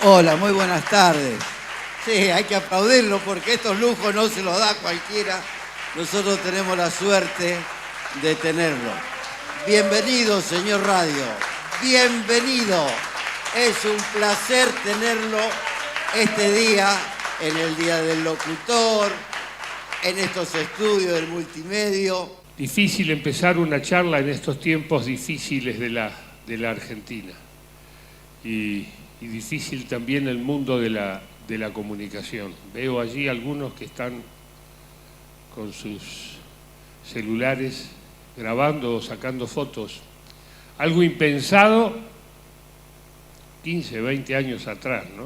Hola, muy buenas tardes. Sí, hay que aplaudirlo porque estos lujos no se los da cualquiera. Nosotros tenemos la suerte de tenerlo. Bienvenido, señor Radio. Bienvenido. Es un placer tenerlo este día, en el Día del Locutor, en estos estudios del multimedio. Difícil empezar una charla en estos tiempos difíciles de la Argentina. Y difícil también el mundo de la comunicación. Veo allí algunos que están con sus celulares grabando o sacando fotos. Algo impensado 15, 20 años atrás, ¿no?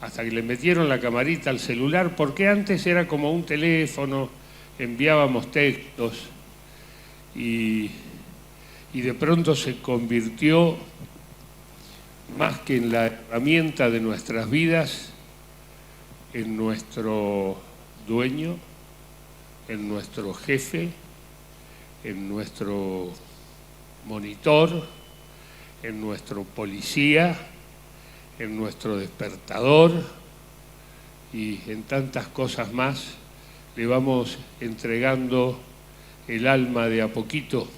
Hasta que le metieron la camarita al celular, porque antes era como un teléfono, enviábamos textos y de pronto se convirtió, más que en la herramienta de nuestras vidas, en nuestro dueño, en nuestro jefe, en nuestro monitor, en nuestro policía, en nuestro despertador y en tantas cosas más. Le vamos entregando el alma de a poquito.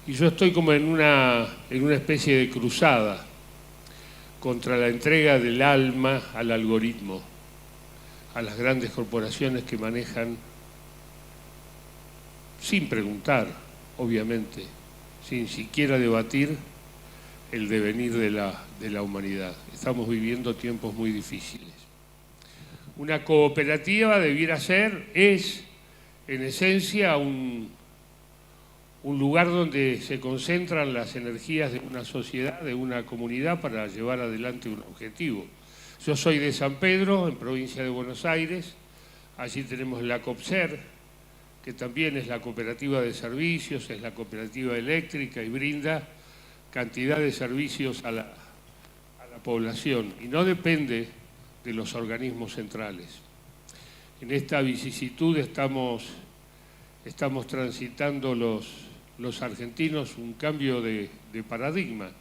Y yo estoy como en una especie de cruzada contra la entrega del alma al algoritmo, a las grandes corporaciones que manejan, sin preguntar, obviamente, sin siquiera debatir el devenir de la humanidad. Estamos viviendo tiempos muy difíciles. Una cooperativa debiera ser, es, en esencia, un lugar donde se concentran las energías de una sociedad, de una comunidad, para llevar adelante un objetivo. Yo soy de San Pedro, en provincia de Buenos Aires. Allí tenemos la COPSER, que también es la cooperativa de servicios, es la cooperativa eléctrica y brinda cantidad de servicios a la población y no depende de los organismos centrales. En esta vicisitud estamos transitando los argentinos un cambio de paradigma,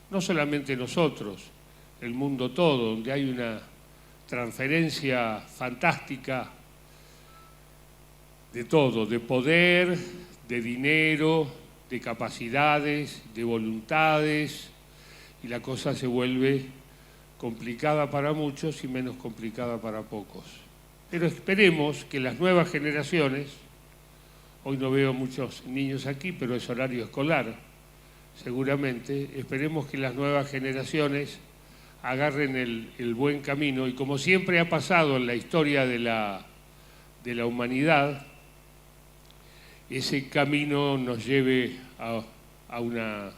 no solamente nosotros, el mundo todo, donde hay una transferencia fantástica de todo, de poder, de dinero, de capacidades, de voluntades, y la cosa se vuelve complicada para muchos y menos complicada para pocos. Pero esperemos que las nuevas generaciones, hoy no veo muchos niños aquí, pero es horario escolar, seguramente, esperemos que las nuevas generaciones agarren el buen camino y, como siempre ha pasado en la historia de la humanidad, ese camino nos lleve a una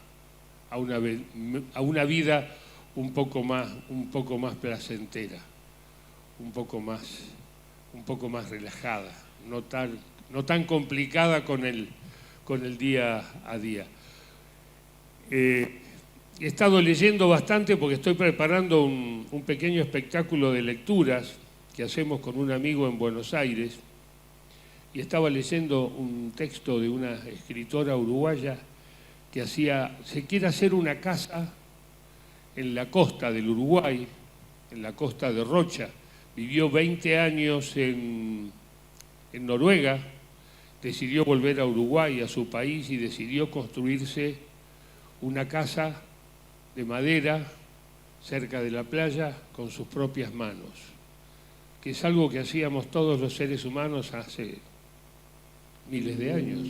vida un poco más placentera, un poco más relajada, no tan complicada con el día a día. He estado leyendo bastante porque estoy preparando un pequeño espectáculo de lecturas que hacemos con un amigo en Buenos Aires, y estaba leyendo un texto de una escritora uruguaya que se quiere hacer una casa en la costa del Uruguay, en la costa de Rocha. Vivió 20 años en Noruega, decidió volver a Uruguay, a su país, y decidió construirse una casa de madera cerca de la playa con sus propias manos, que es algo que hacíamos todos los seres humanos hace miles de años,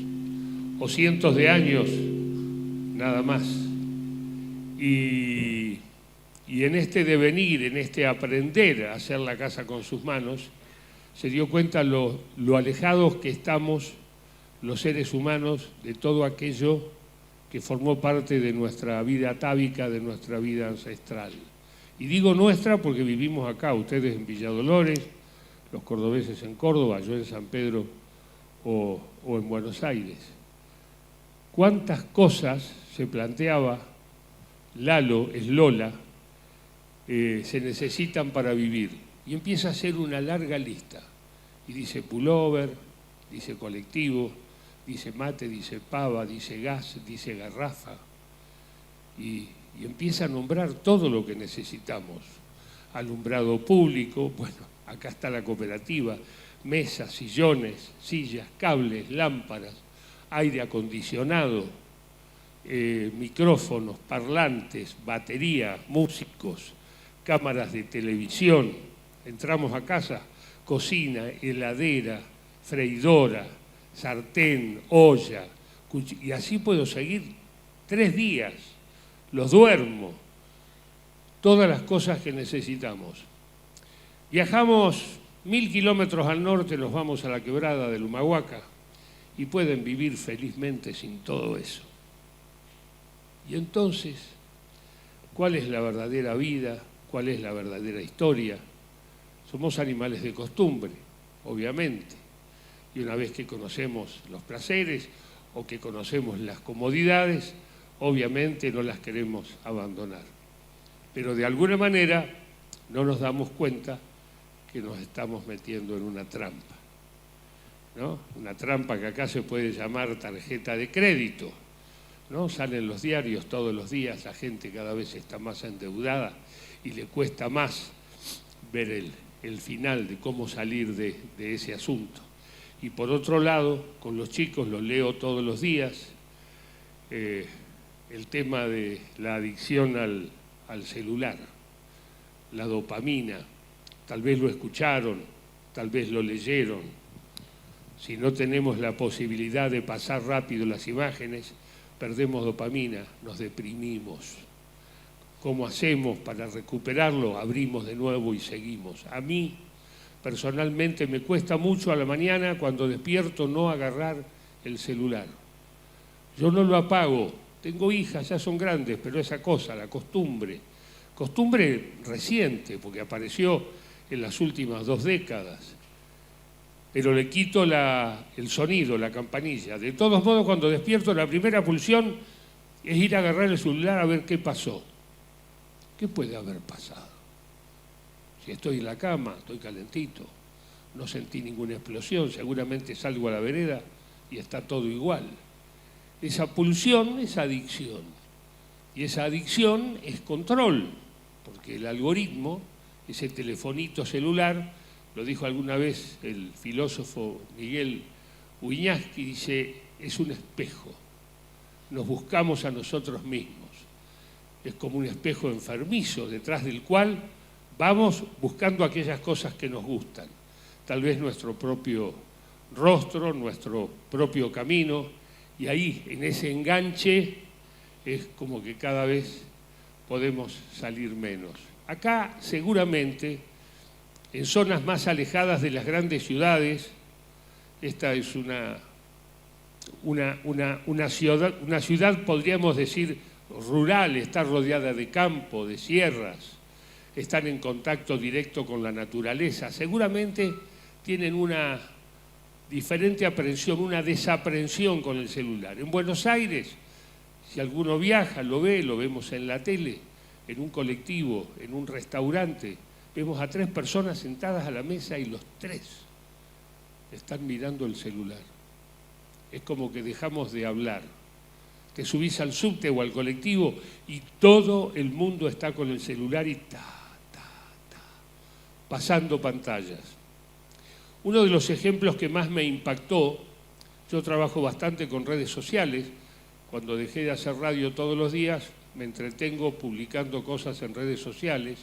o cientos de años, nada más. Y en este devenir, en este aprender a hacer la casa con sus manos, se dio cuenta lo alejados que estamos los seres humanos de todo aquello que formó parte de nuestra vida atávica, de nuestra vida ancestral. Y digo nuestra porque vivimos acá, ustedes en Villa Dolores, los cordobeses en Córdoba, yo en San Pedro o en Buenos Aires. ¿Cuántas cosas se planteaba Lalo, es Lola, se necesitan para vivir? Y empieza a hacer una larga lista. Y dice pullover, dice colectivo, dice mate, dice pava, dice gas, dice garrafa. Y y empieza a nombrar todo lo que necesitamos. Alumbrado público, bueno, acá está la cooperativa, mesas, sillones, sillas, cables, lámparas, aire acondicionado, micrófonos, parlantes, batería, músicos, cámaras de televisión. Entramos a casa, cocina, heladera, freidora, sartén, olla, y así puedo seguir 3 días. Los duermo, todas las cosas que necesitamos. Viajamos 1000 kilómetros al norte, nos vamos a la quebrada del Humahuaca y pueden vivir felizmente sin todo eso. Y entonces, ¿cuál es la verdadera vida? ¿Cuál es la verdadera historia? Somos animales de costumbre, obviamente, y una vez que conocemos los placeres o que conocemos las comodidades, obviamente no las queremos abandonar. Pero de alguna manera no nos damos cuenta que nos estamos metiendo en una trampa, ¿no? Una trampa que acá se puede llamar tarjeta de crédito, ¿no? Salen los diarios todos los días, la gente cada vez está más endeudada y le cuesta más ver el final de cómo salir de ese asunto. Y por otro lado, con los chicos los leo todos los días, el tema de la adicción al celular, la dopamina, tal vez lo escucharon, tal vez lo leyeron. Si no tenemos la posibilidad de pasar rápido las imágenes, perdemos dopamina, nos deprimimos. ¿Cómo hacemos para recuperarlo? Abrimos de nuevo y seguimos. A mí, personalmente, me cuesta mucho a la mañana, cuando despierto, no agarrar el celular. Yo no lo apago. Tengo hijas, ya son grandes, pero esa cosa, la costumbre reciente, porque apareció en las últimas 2 décadas, pero le quito el sonido, la campanilla. De todos modos, cuando despierto, la primera pulsión es ir a agarrar el celular a ver qué pasó. ¿Qué puede haber pasado? Si estoy en la cama, estoy calentito, no sentí ninguna explosión, seguramente salgo a la vereda y está todo igual. Esa pulsión es adicción, y esa adicción es control, porque el algoritmo, ese telefonito celular, lo dijo alguna vez el filósofo Miguel Wiñaski, dice, es un espejo, nos buscamos a nosotros mismos. Es como un espejo enfermizo, detrás del cual vamos buscando aquellas cosas que nos gustan. Tal vez nuestro propio rostro, nuestro propio camino, y ahí, en ese enganche, es como que cada vez podemos salir menos. Acá, seguramente, en zonas más alejadas de las grandes ciudades, esta es una ciudad, podríamos decir, rural, está rodeada de campo, de sierras, están en contacto directo con la naturaleza. Seguramente tienen una diferente aprehensión, una desaprensión con el celular. En Buenos Aires, si alguno viaja, lo ve, lo vemos en la tele, en un colectivo, en un restaurante, vemos a 3 personas sentadas a la mesa y los 3 están mirando el celular. Es como que dejamos de hablar. Te subís al subte o al colectivo y todo el mundo está con el celular y pasando pantallas. Uno de los ejemplos que más me impactó, yo trabajo bastante con redes sociales, cuando dejé de hacer radio todos los días, me entretengo publicando cosas en redes sociales.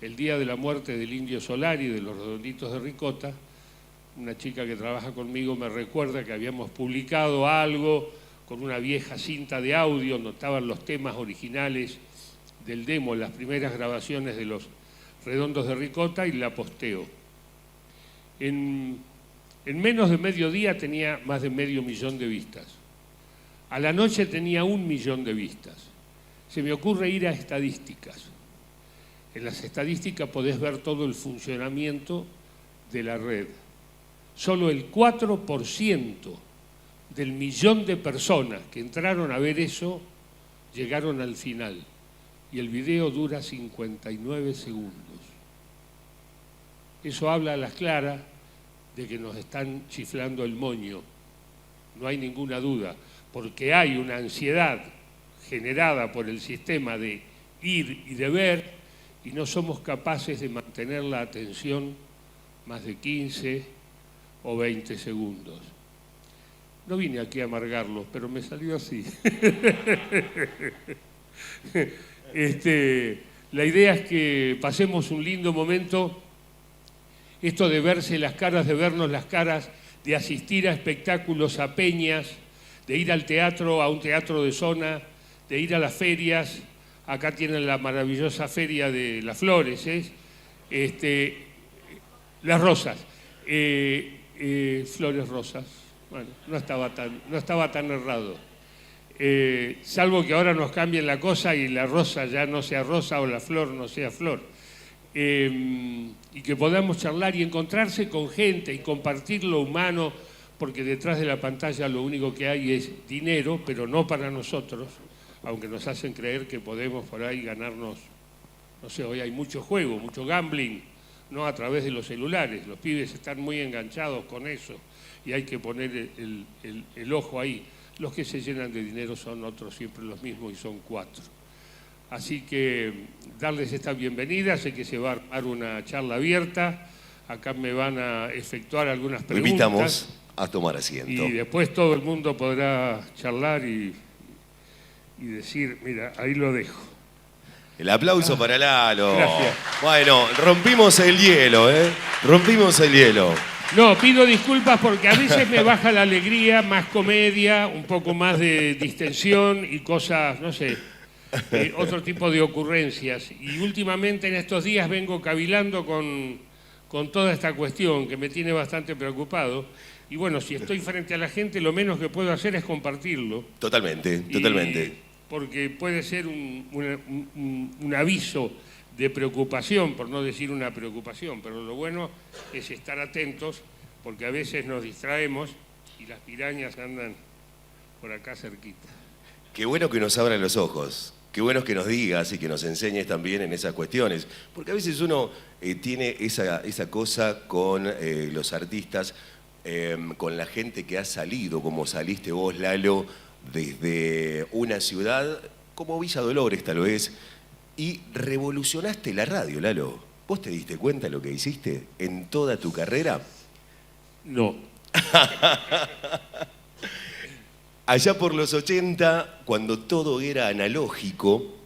El día de la muerte del Indio Solari, de los Redonditos de Ricota, una chica que trabaja conmigo me recuerda que habíamos publicado algo con una vieja cinta de audio, donde estaban los temas originales del demo, las primeras grabaciones de los Redondos de Ricota, y la posteo. En menos de medio día tenía más de 500.000 de vistas. A la noche tenía 1 millón de vistas. Se me ocurre ir a estadísticas. En las estadísticas podés ver todo el funcionamiento de la red. Solo el 4% del 1.000.000 de personas que entraron a ver eso llegaron al final. Y el video dura 59 segundos. Eso habla a las claras de que nos están chiflando el moño. No hay ninguna duda, porque hay una ansiedad generada por el sistema de ir y de ver, y no somos capaces de mantener la atención más de 15 o 20 segundos. No vine aquí a amargarlos, pero me salió así. La idea es que pasemos un lindo momento, esto de verse las caras, de vernos las caras, de asistir a espectáculos, a peñas, de ir al teatro, a un teatro de zona, de ir a las ferias. Acá tienen la maravillosa feria de las flores, las rosas, flores rosas. Bueno, no estaba tan errado. Salvo que ahora nos cambien la cosa y la rosa ya no sea rosa o la flor no sea flor. Y que podamos charlar y encontrarse con gente y compartir lo humano, porque detrás de la pantalla lo único que hay es dinero, pero no para nosotros, aunque nos hacen creer que podemos por ahí ganarnos, no sé, hoy hay mucho juego, mucho gambling, no a través de los celulares, los pibes están muy enganchados con eso y hay que poner el ojo ahí. Los que se llenan de dinero son otros, siempre los mismos, y son 4. Así que darles esta bienvenida, sé que se va a armar una charla abierta, acá me van a efectuar algunas preguntas. Lo invitamos a tomar asiento. Y después todo el mundo podrá charlar y decir, mira, ahí lo dejo. El aplauso para Lalo. Gracias. Bueno, rompimos el hielo, ¿eh? Rompimos el hielo. No, pido disculpas porque a veces me baja la alegría, más comedia, un poco más de distensión y cosas, no sé, otro tipo de ocurrencias. Y últimamente en estos días vengo cavilando con toda esta cuestión que me tiene bastante preocupado. Y bueno, si estoy frente a la gente, lo menos que puedo hacer es compartirlo. Totalmente, totalmente. Porque puede ser un aviso de preocupación, por no decir una preocupación, pero lo bueno es estar atentos, porque a veces nos distraemos y las pirañas andan por acá cerquita. Qué bueno que nos abran los ojos, qué bueno que nos digas y que nos enseñes también en esas cuestiones, porque a veces uno tiene esa cosa con los artistas, con la gente que ha salido, como saliste vos, Lalo, desde una ciudad como Villa Dolores tal vez, y revolucionaste la radio, Lalo. ¿Vos te diste cuenta de lo que hiciste en toda tu carrera? No. Allá por los 80, cuando todo era analógico,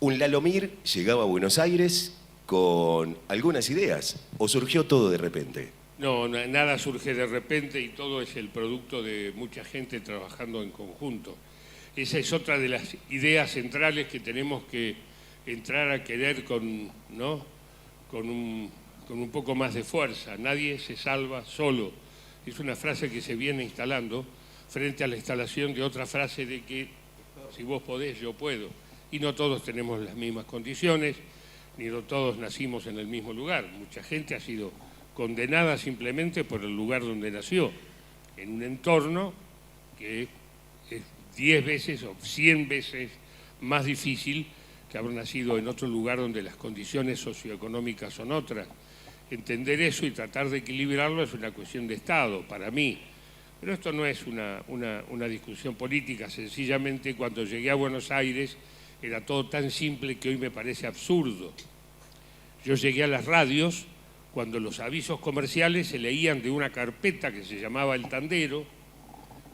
un Lalomir llegaba a Buenos Aires con algunas ideas, ¿o surgió todo de repente? No, nada surge de repente y todo es el producto de mucha gente trabajando en conjunto. Esa es otra de las ideas centrales que tenemos que entrar a querer con un poco más de fuerza. Nadie se salva solo. Es una frase que se viene instalando frente a la instalación de otra frase de que si vos podés, yo puedo. Y no todos tenemos las mismas condiciones, ni no todos nacimos en el mismo lugar. Mucha gente ha sido condenada simplemente por el lugar donde nació, en un entorno que es 10 veces o 100 veces más difícil que haber nacido en otro lugar donde las condiciones socioeconómicas son otras. Entender eso y tratar de equilibrarlo es una cuestión de Estado, para mí. Pero esto no es una discusión política, sencillamente cuando llegué a Buenos Aires era todo tan simple que hoy me parece absurdo. Yo llegué a las radios cuando los avisos comerciales se leían de una carpeta que se llamaba El Tandero,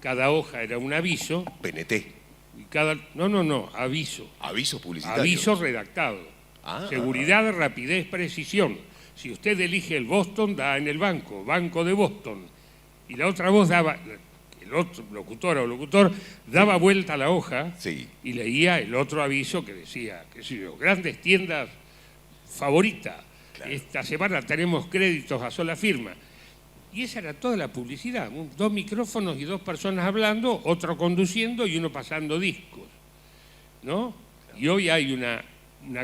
cada hoja era un aviso. PNT. No, aviso. ¿Avisos publicitarios? Aviso redactado. Seguridad, rapidez, precisión. Si usted elige el Boston, da en el Banco de Boston. Y la otra voz daba, el otro locutor o locutor, daba vuelta a la hoja y leía el otro aviso que decía, qué sé yo, grandes tiendas favoritas. Claro. Esta semana tenemos créditos a sola firma. Y esa era toda la publicidad, 2 micrófonos y 2 personas hablando, otro conduciendo y uno pasando discos, ¿no? Y hoy hay una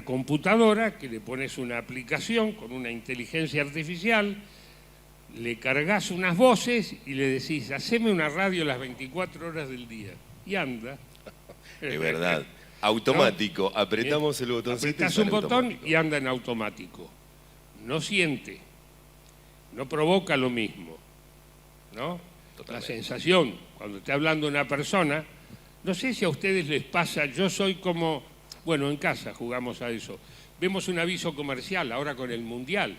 computadora que le pones una aplicación con una inteligencia artificial, le cargas unas voces y le decís, haceme una radio las 24 horas del día. Y anda. Es verdad. Automático. ¿No? Apretamos el botoncito. Apretás un botón y anda en automático. No siente. No provoca lo mismo, ¿no? Totalmente. La sensación, cuando está hablando una persona, No sé si a ustedes les pasa, yo soy como, bueno, en casa jugamos a eso. Vemos un aviso comercial ahora con el Mundial.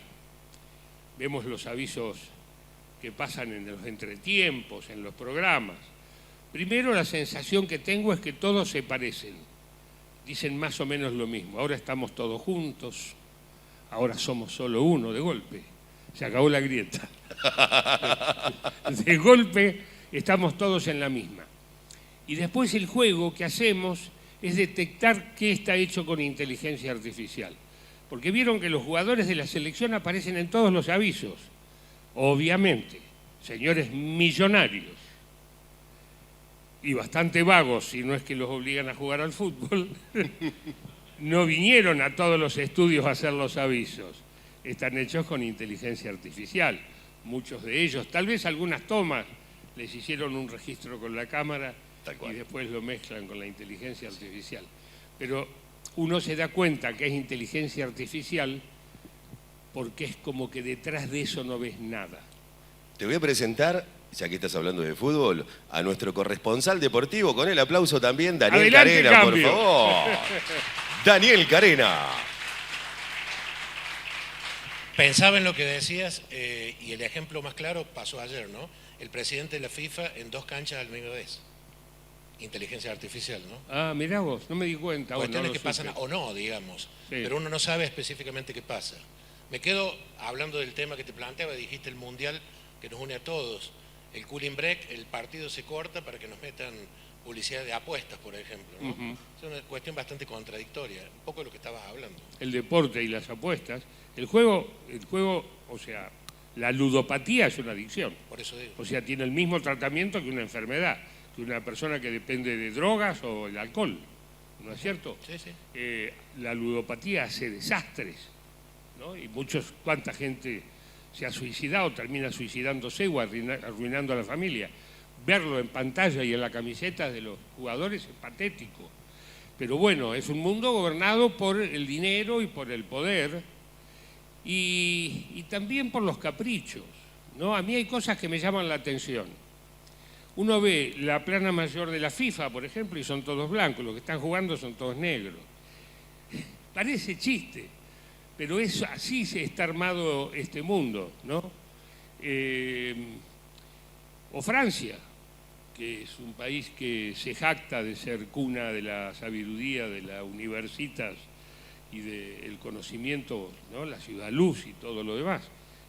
Vemos los avisos que pasan en los entretiempos, en los programas. Primero, la sensación que tengo es que todos se parecen. Dicen más o menos lo mismo. Ahora estamos todos juntos, ahora somos solo uno de golpe. Se acabó la grieta. De golpe estamos todos en la misma. Y después el juego que hacemos es detectar qué está hecho con inteligencia artificial. Porque vieron que los jugadores de la selección aparecen en todos los avisos. Obviamente, señores millonarios y bastante vagos, si no es que los obligan a jugar al fútbol, no vinieron a todos los estudios a hacer los avisos. Están hechos con inteligencia artificial, muchos de ellos. Tal vez algunas tomas les hicieron un registro con la cámara y después lo mezclan con la inteligencia artificial. Pero uno se da cuenta que es inteligencia artificial porque es como que detrás de eso no ves nada. Te voy a presentar, ya que estás hablando de fútbol, a nuestro corresponsal deportivo. Con el aplauso también, Daniel Adelante, Carena, cambio. por favor. Daniel Carena. Pensaba en lo que decías y el ejemplo más claro pasó ayer, ¿no? El presidente de la FIFA en 2 canchas a la misma vez. Inteligencia artificial, ¿no? Ah, mirá vos, no me di cuenta. Cuestiones no que pasan o no, digamos, Sí. pero uno no sabe específicamente qué pasa. Me quedo hablando del tema que te planteaba, dijiste el Mundial que nos une a todos. El cooling break, el partido se corta para que nos metan publicidad de apuestas, por ejemplo, ¿no? Es una cuestión bastante contradictoria, un poco de lo que estabas hablando. El deporte y las apuestas. El juego, o sea, la ludopatía es una adicción. Por eso digo. O sea, tiene el mismo tratamiento que una enfermedad, que una persona que depende de drogas o el alcohol, ¿no es cierto? Sí, sí. La ludopatía hace desastres, ¿no? Y cuánta gente se ha suicidado, termina suicidándose o arruinando a la familia. Verlo en pantalla y en la camiseta de los jugadores es patético. Pero bueno, es un mundo gobernado por el dinero y por el poder y también por los caprichos, ¿no? A mí hay cosas que me llaman la atención. Uno ve la plana mayor de la FIFA, por ejemplo, y son todos blancos, los que están jugando son todos negros. Parece chiste, pero así se está armado este mundo, ¿no? O Francia, que es un país que se jacta de ser cuna de la sabiduría, de las universitas y del conocimiento, ¿no? La ciudad luz y todo lo demás.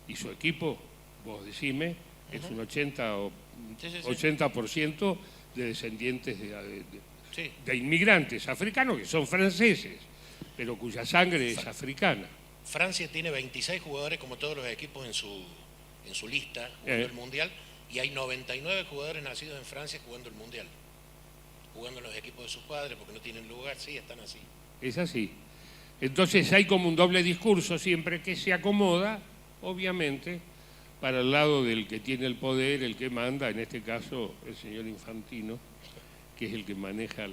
Y su equipo, vos decime, es un 80% de descendientes de inmigrantes africanos que son franceses, pero cuya sangre es africana. Francia tiene 26 jugadores, como todos los equipos, en su lista jugando el Mundial, y hay 99 jugadores nacidos en Francia jugando el Mundial, jugando en los equipos de sus padres porque no tienen lugar. Sí, están así. Es así. Entonces hay como un doble discurso siempre que se acomoda, obviamente, para el lado del que tiene el poder, el que manda, en este caso el señor Infantino, que es el que maneja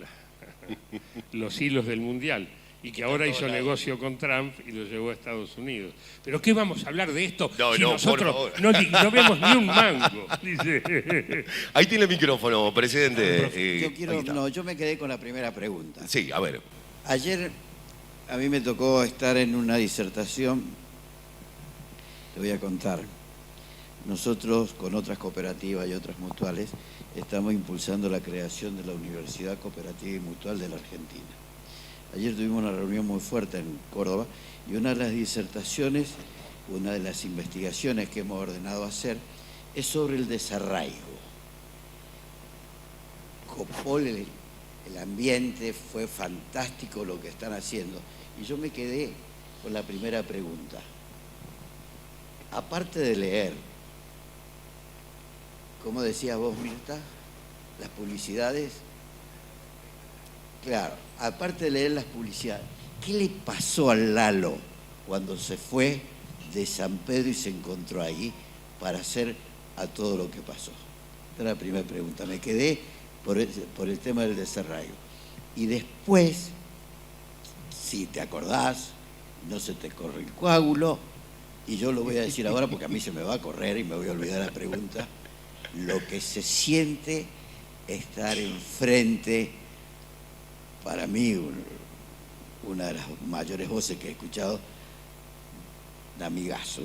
los hilos del Mundial y que ahora hizo negocio con Trump y lo llevó a Estados Unidos. ¿Pero qué vamos a hablar de esto si nosotros no vemos ni un mango? Dice. Ahí tiene el micrófono, presidente. Yo me quedé con la primera pregunta. Sí, a ver. Ayer a mí me tocó estar en una disertación, te voy a contar. Nosotros, con otras cooperativas y otras mutuales, estamos impulsando la creación de la Universidad Cooperativa y Mutual de la Argentina. Ayer tuvimos una reunión muy fuerte en Córdoba y una de las disertaciones, una de las investigaciones que hemos ordenado hacer es sobre el desarraigo. Copó el ambiente, fue fantástico lo que están haciendo. Y yo me quedé con la primera pregunta. Aparte de leer, ¿cómo decías vos, Mirta? Las publicidades. Claro, aparte de leer las publicidades, ¿qué le pasó al Lalo cuando se fue de San Pedro y se encontró ahí para hacer a todo lo que pasó? Esta es la primera pregunta. Me quedé por el tema del desarraigo. Y después, si te acordás, no se te corre el coágulo, y yo lo voy a decir ahora porque a mí se me va a correr y me voy a olvidar la pregunta, lo que se siente estar enfrente, para mí, una de las mayores voces que he escuchado, de amigazo,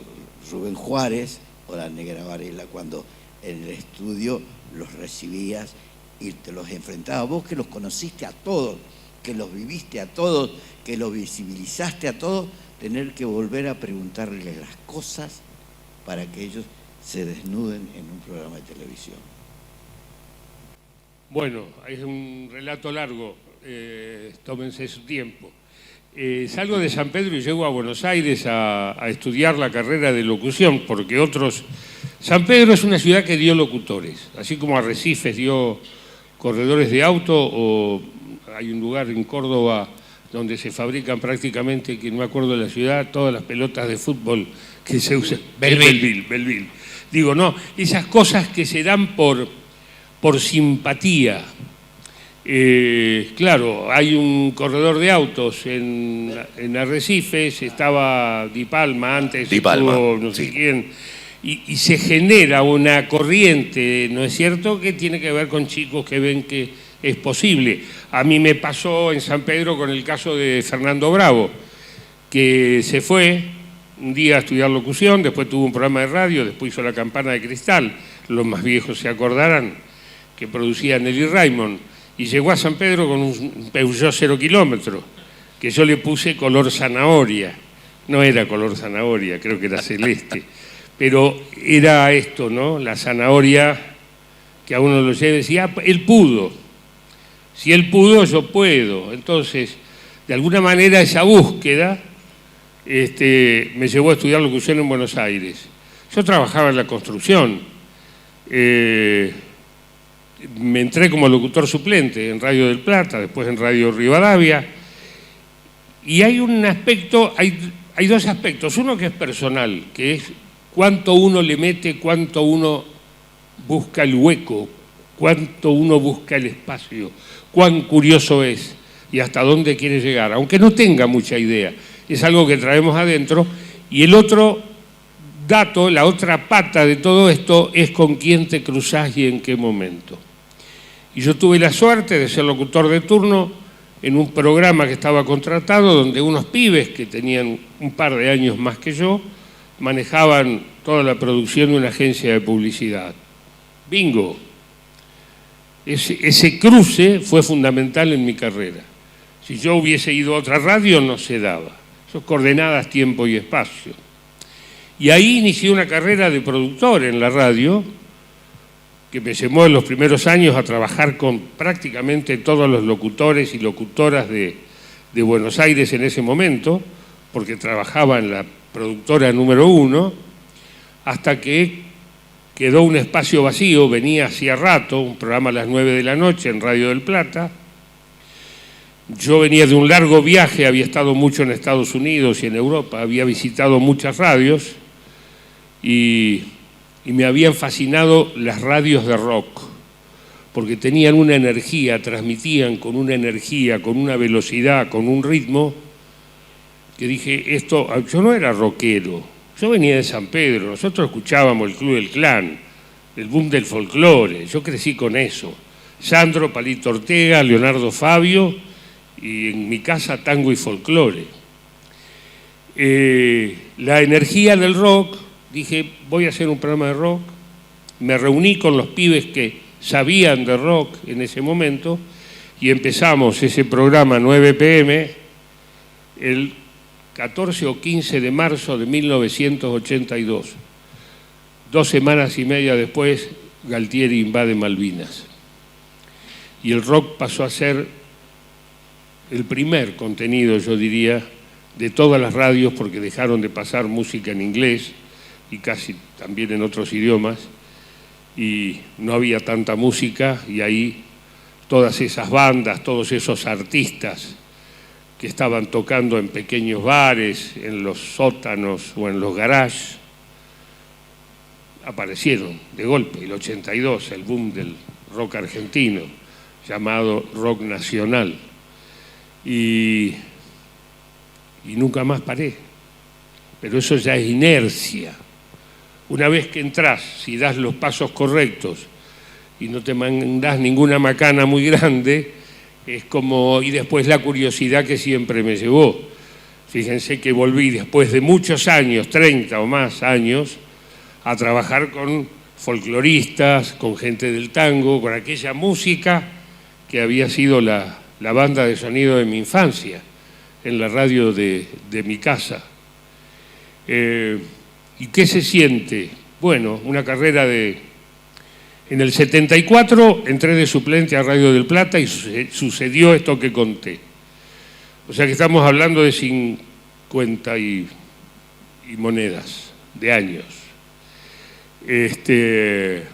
Rubén Juárez o la Negra Varela, cuando en el estudio los recibías y te los enfrentabas. Vos que los conociste a todos, que los viviste a todos, que los visibilizaste a todos, tener que volver a preguntarles las cosas para que ellos se desnuden en un programa de televisión. Bueno, es un relato largo, tómense su tiempo. Salgo de San Pedro y llego a Buenos Aires a estudiar la carrera de locución, porque otros... San Pedro es una ciudad que dio locutores, así como Arrecifes dio corredores de auto, o hay un lugar en Córdoba donde se fabrican prácticamente, que no me acuerdo de la ciudad, todas las pelotas de fútbol que se usan. Belville. Digo, no, esas cosas que se dan por simpatía. Claro, hay un corredor de autos en Arrecifes, estaba Di Palma antes, estuvo no sé quién, y se genera una corriente, ¿no es cierto?, que tiene que ver con chicos que ven que es posible. A mí me pasó en San Pedro con el caso de Fernando Bravo, que se fue un día a estudiar locución, después tuvo un programa de radio, después hizo La Campana de Cristal, los más viejos se acordarán, que producía Nelly Raymond, y llegó a San Pedro con un Peugeot 0 kilómetros, que yo le puse color zanahoria. No era color zanahoria, creo que era celeste. Pero era esto, ¿no? La zanahoria que a uno lo lleva y decía, él pudo. Si él pudo, yo puedo. Entonces, de alguna manera esa búsqueda me llevó a estudiar locución en Buenos Aires. Yo trabajaba en la construcción. Me entré como locutor suplente en Radio del Plata, después en Radio Rivadavia, y hay un aspecto, hay dos aspectos, uno que es personal, que es cuánto uno le mete, cuánto uno busca el hueco, cuánto uno busca el espacio, cuán curioso es y hasta dónde quiere llegar, aunque no tenga mucha idea, es algo que traemos adentro. Y el otro dato, la otra pata de todo esto, es con quién te cruzás y en qué momento. Y yo tuve la suerte de ser locutor de turno en un programa que estaba contratado, donde unos pibes que tenían un par de años más que yo manejaban toda la producción de una agencia de publicidad. Bingo. Ese cruce fue fundamental en mi carrera. Si yo hubiese ido a otra radio, no se daba. Son coordenadas, tiempo y espacio. Y ahí inicié una carrera de productor en la radio, que me llevó en los primeros años a trabajar con prácticamente todos los locutores y locutoras de Buenos Aires en ese momento, porque trabajaba en la productora número 1, hasta que quedó un espacio vacío. Venía hacía rato, un programa a las 9 de la noche en Radio del Plata. Yo venía de un largo viaje, había estado mucho en Estados Unidos y en Europa, había visitado muchas radios y me habían fascinado las radios de rock, porque tenían una energía, transmitían con una energía, con una velocidad, con un ritmo, que dije, yo no era rockero, yo venía de San Pedro, nosotros escuchábamos el Club del Clan, el boom del folclore, yo crecí con eso. Sandro, Palito Ortega, Leonardo Fabio, y en mi casa tango y folclore. La energía del rock, dije, voy a hacer un programa de rock. Me reuní con los pibes que sabían de rock en ese momento y empezamos ese programa 9 p.m. el 14 o 15 de marzo de 1982. 2 semanas y media después, Galtieri invade Malvinas. Y el rock pasó a ser el primer contenido, yo diría, de todas las radios, porque dejaron de pasar música en inglés y casi también en otros idiomas, y no había tanta música, y ahí todas esas bandas, todos esos artistas que estaban tocando en pequeños bares, en los sótanos o en los garages, aparecieron de golpe. El 82, el boom del rock argentino, llamado rock nacional, y nunca más paré. Pero eso ya es inercia. Una vez que entras, si das los pasos correctos y no te mandás ninguna macana muy grande, es como, y después la curiosidad que siempre me llevó. Fíjense que volví después de muchos años, 30 o más años, a trabajar con folcloristas, con gente del tango, con aquella música que había sido la banda de sonido de mi infancia, en la radio de mi casa. ¿Y qué se siente? Bueno, una carrera de... En el 74 entré de suplente a Radio del Plata y sucedió esto que conté. O sea que estamos hablando de 50 y monedas de años. Se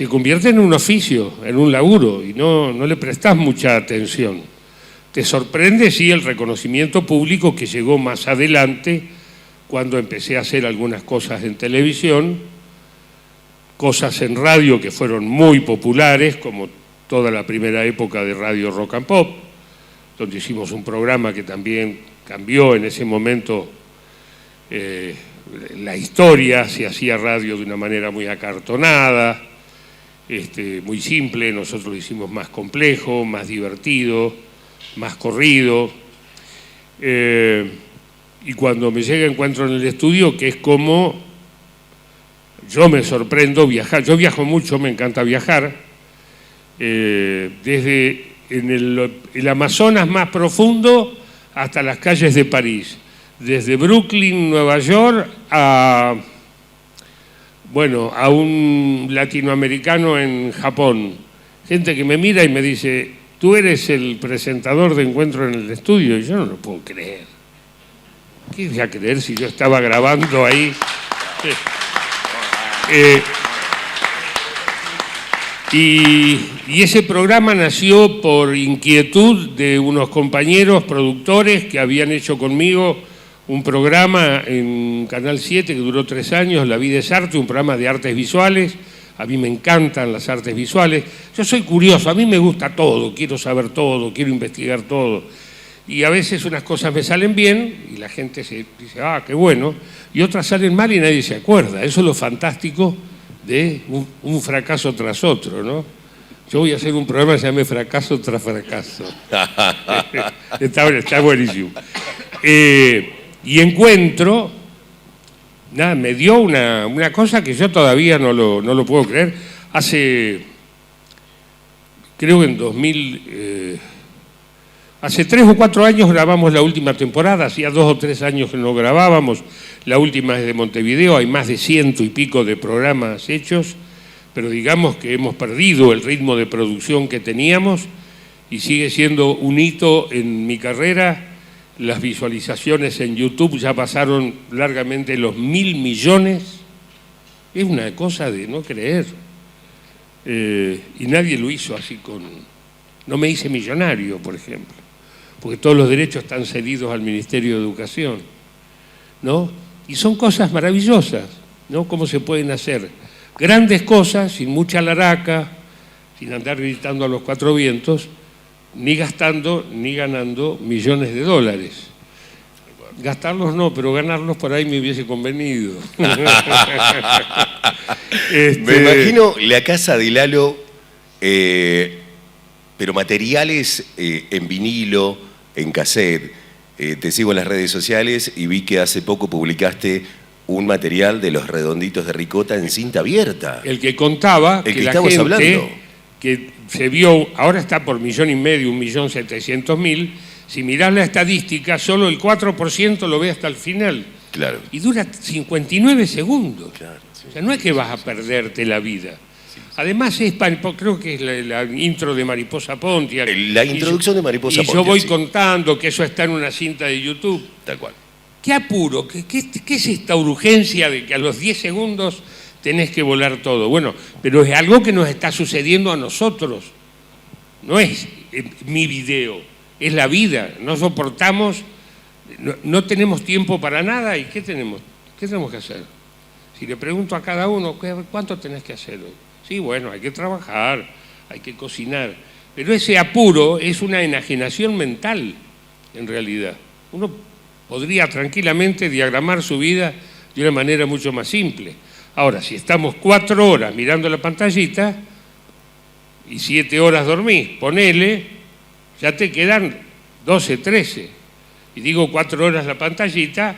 convierte en un oficio, en un laburo, y no le prestás mucha atención. Te sorprende, sí, el reconocimiento público que llegó más adelante, cuando empecé a hacer algunas cosas en televisión, cosas en radio que fueron muy populares, como toda la primera época de Radio Rock and Pop, donde hicimos un programa que también cambió en ese momento la historia. Se hacía radio de una manera muy acartonada, muy simple. Nosotros lo hicimos más complejo, más divertido, más corrido. Y cuando me llega encuentro en el estudio, que es como yo me sorprendo viajar. Yo viajo mucho, me encanta viajar, desde el Amazonas más profundo hasta las calles de París, desde Brooklyn, Nueva York, a un latinoamericano en Japón. Gente que me mira y me dice: tú eres el presentador de Encuentro en el Estudio. Y yo no lo puedo creer. ¿Qué voy a creer si yo estaba grabando ahí? Y ese programa nació por inquietud de unos compañeros productores que habían hecho conmigo un programa en Canal 7 que duró 3 años, La vida es arte, un programa de artes visuales. A mí me encantan las artes visuales. Yo soy curioso, a mí me gusta todo, quiero saber todo, quiero investigar todo. Y a veces unas cosas me salen bien y la gente se dice: ah, qué bueno, y otras salen mal y nadie se acuerda. Eso es lo fantástico de un fracaso tras otro, ¿no? Yo voy a hacer un programa que se llame Fracaso tras Fracaso. Está buenísimo. Y Encuentro, nada, me dio una cosa que yo todavía no lo puedo creer. Creo que en 2000... hace 3 o 4 años grabamos la última temporada, hacía 2 o 3 años que no grabábamos. La última es de Montevideo, hay más de 100 y pico de programas hechos, pero digamos que hemos perdido el ritmo de producción que teníamos y sigue siendo un hito en mi carrera. Las visualizaciones en YouTube ya pasaron largamente los 1.000 millones. Es una cosa de no creer. Y nadie lo hizo así con... No me hice millonario, por ejemplo, porque todos los derechos están cedidos al Ministerio de Educación, ¿no? Y son cosas maravillosas, ¿no? Cómo se pueden hacer grandes cosas sin mucha laraca, sin andar gritando a los 4 vientos, ni gastando ni ganando millones de dólares. Gastarlos no, pero ganarlos por ahí me hubiese convenido. Me imagino la casa de Lalo, pero materiales en vinilo, en cassette. Te sigo en las redes sociales y vi que hace poco publicaste un material de Los Redonditos de Ricota en cinta abierta. El que contaba que la gente hablando. Que se vio, ahora está por 1,5 millones, 1.700.000. Si mirás la estadística, solo el 4% lo ve hasta el final. Claro. Y dura 59 segundos. Claro, sí. O sea, no es que vas a perderte la vida. Sí. Además, creo que es la intro de Mariposa Pontiac. La introducción de Mariposa Pontiac. Y yo voy contando que eso está en una cinta de YouTube. Tal cual. ¿Qué apuro? ¿Qué es esta urgencia de que a los 10 segundos tenés que volar todo? Bueno, pero es algo que nos está sucediendo a nosotros. No es mi video, es la vida. No soportamos, no tenemos tiempo para nada. ¿Y qué tenemos que hacer? Si le pregunto a cada uno, ¿cuánto tenés que hacer hoy? Sí, bueno, hay que trabajar, hay que cocinar. Pero ese apuro es una enajenación mental, en realidad. Uno podría tranquilamente diagramar su vida de una manera mucho más simple. Ahora, si estamos 4 horas mirando la pantallita y 7 horas dormís, ponele, ya te quedan 12, 13. Y digo 4 horas la pantallita,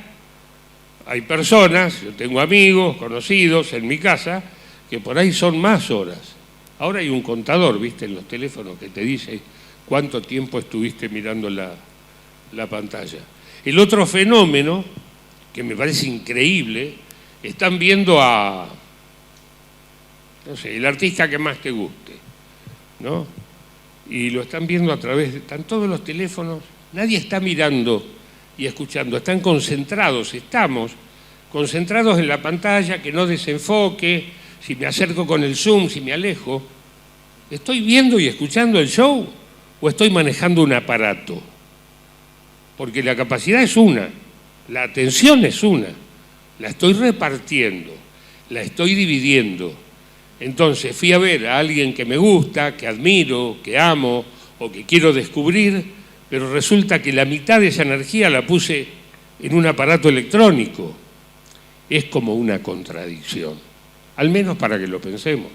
hay personas, yo tengo amigos, conocidos en mi casa, que por ahí son más horas. Ahora hay un contador, viste, en los teléfonos que te dice cuánto tiempo estuviste mirando la pantalla. El otro fenómeno, que me parece increíble, están viendo a, no sé, el artista que más te guste, ¿no? Y lo están viendo a través de, están todos los teléfonos, nadie está mirando y escuchando, están concentrados, estamos concentrados en la pantalla, que no desenfoque, si me acerco con el zoom, si me alejo. ¿Estoy viendo y escuchando el show o estoy manejando un aparato? Porque la capacidad es una, la atención es una, la estoy repartiendo, la estoy dividiendo. Entonces fui a ver a alguien que me gusta, que admiro, que amo o que quiero descubrir, pero resulta que la mitad de esa energía la puse en un aparato electrónico. Es como una contradicción, al menos para que lo pensemos.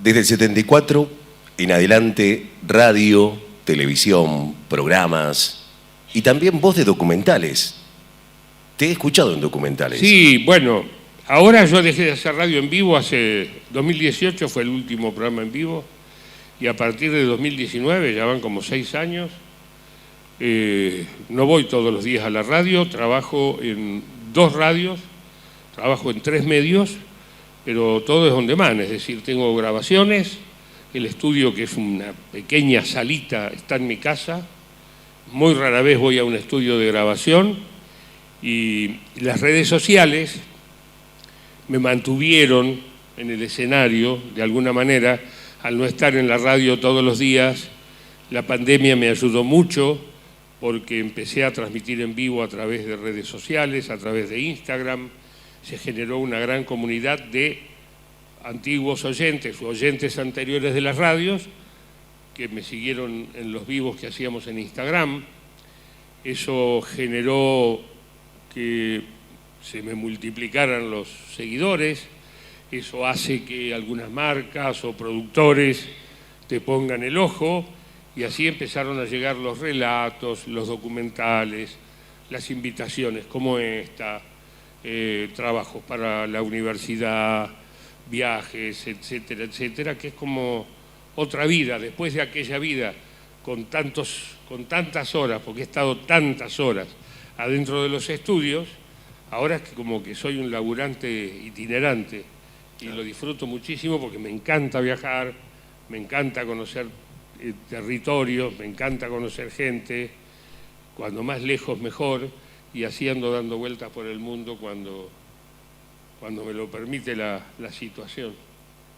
Desde el 74 en adelante, radio, televisión, programas y también voz de documentales. Te he escuchado en documentales. Sí, bueno, ahora yo dejé de hacer radio en vivo, hace 2018 fue el último programa en vivo, y a partir de 2019, ya van como 6 años, no voy todos los días a la radio, trabajo en 2 radios, trabajo en 3 medios, pero todo es on demand, es decir, tengo grabaciones, el estudio, que es una pequeña salita, está en mi casa, muy rara vez voy a un estudio de grabación, y las redes sociales me mantuvieron en el escenario, de alguna manera, al no estar en la radio todos los días. La pandemia me ayudó mucho porque empecé a transmitir en vivo a través de redes sociales, a través de Instagram. Se generó una gran comunidad de antiguos oyentes o oyentes anteriores de las radios que me siguieron en los vivos que hacíamos en Instagram. Eso generó que se me multiplicaran los seguidores, eso hace que algunas marcas o productores te pongan el ojo, y así empezaron a llegar los relatos, los documentales, las invitaciones como esta, trabajos para la universidad, viajes, etcétera, etcétera, que es como otra vida, después de aquella vida con tantas horas, porque he estado tantas horas adentro de los estudios, ahora es que como que soy un laburante itinerante y lo disfruto muchísimo porque me encanta viajar, me encanta conocer territorios, me encanta conocer gente, cuando más lejos mejor, y así ando dando vueltas por el mundo cuando me lo permite la situación.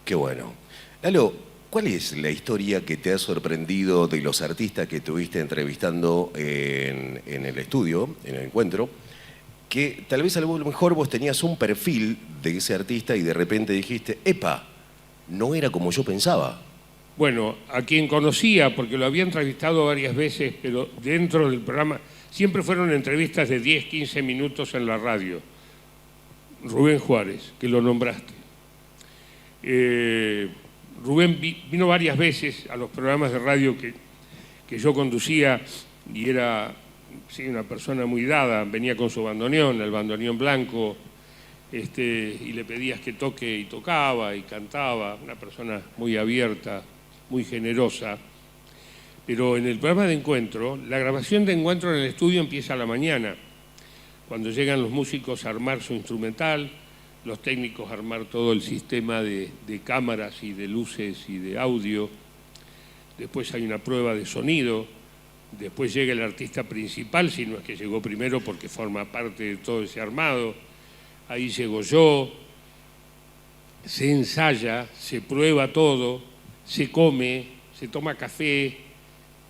Qué bueno. Lalo, ¿cuál es la historia que te ha sorprendido de los artistas que estuviste entrevistando en el estudio, en el encuentro, que tal vez a lo mejor vos tenías un perfil de ese artista y de repente dijiste, ¡epa! No era como yo pensaba. Bueno, a quien conocía, porque lo había entrevistado varias veces, pero dentro del programa, siempre fueron entrevistas de 10, 15 minutos en la radio. Rubén Juárez, que lo nombraste. Rubén vino varias veces a los programas de radio que yo conducía y era sí, una persona muy dada, venía con su bandoneón, el bandoneón blanco, y le pedías que toque y tocaba y cantaba, una persona muy abierta, muy generosa. Pero en el programa de encuentro, la grabación de encuentro en el estudio empieza a la mañana, cuando llegan los músicos a armar su instrumental, los técnicos a armar todo el sistema de cámaras y de luces y de audio. Después hay una prueba de sonido, después llega el artista principal, si no es que llegó primero porque forma parte de todo ese armado. Ahí llego yo, se ensaya, se prueba todo, se come, se toma café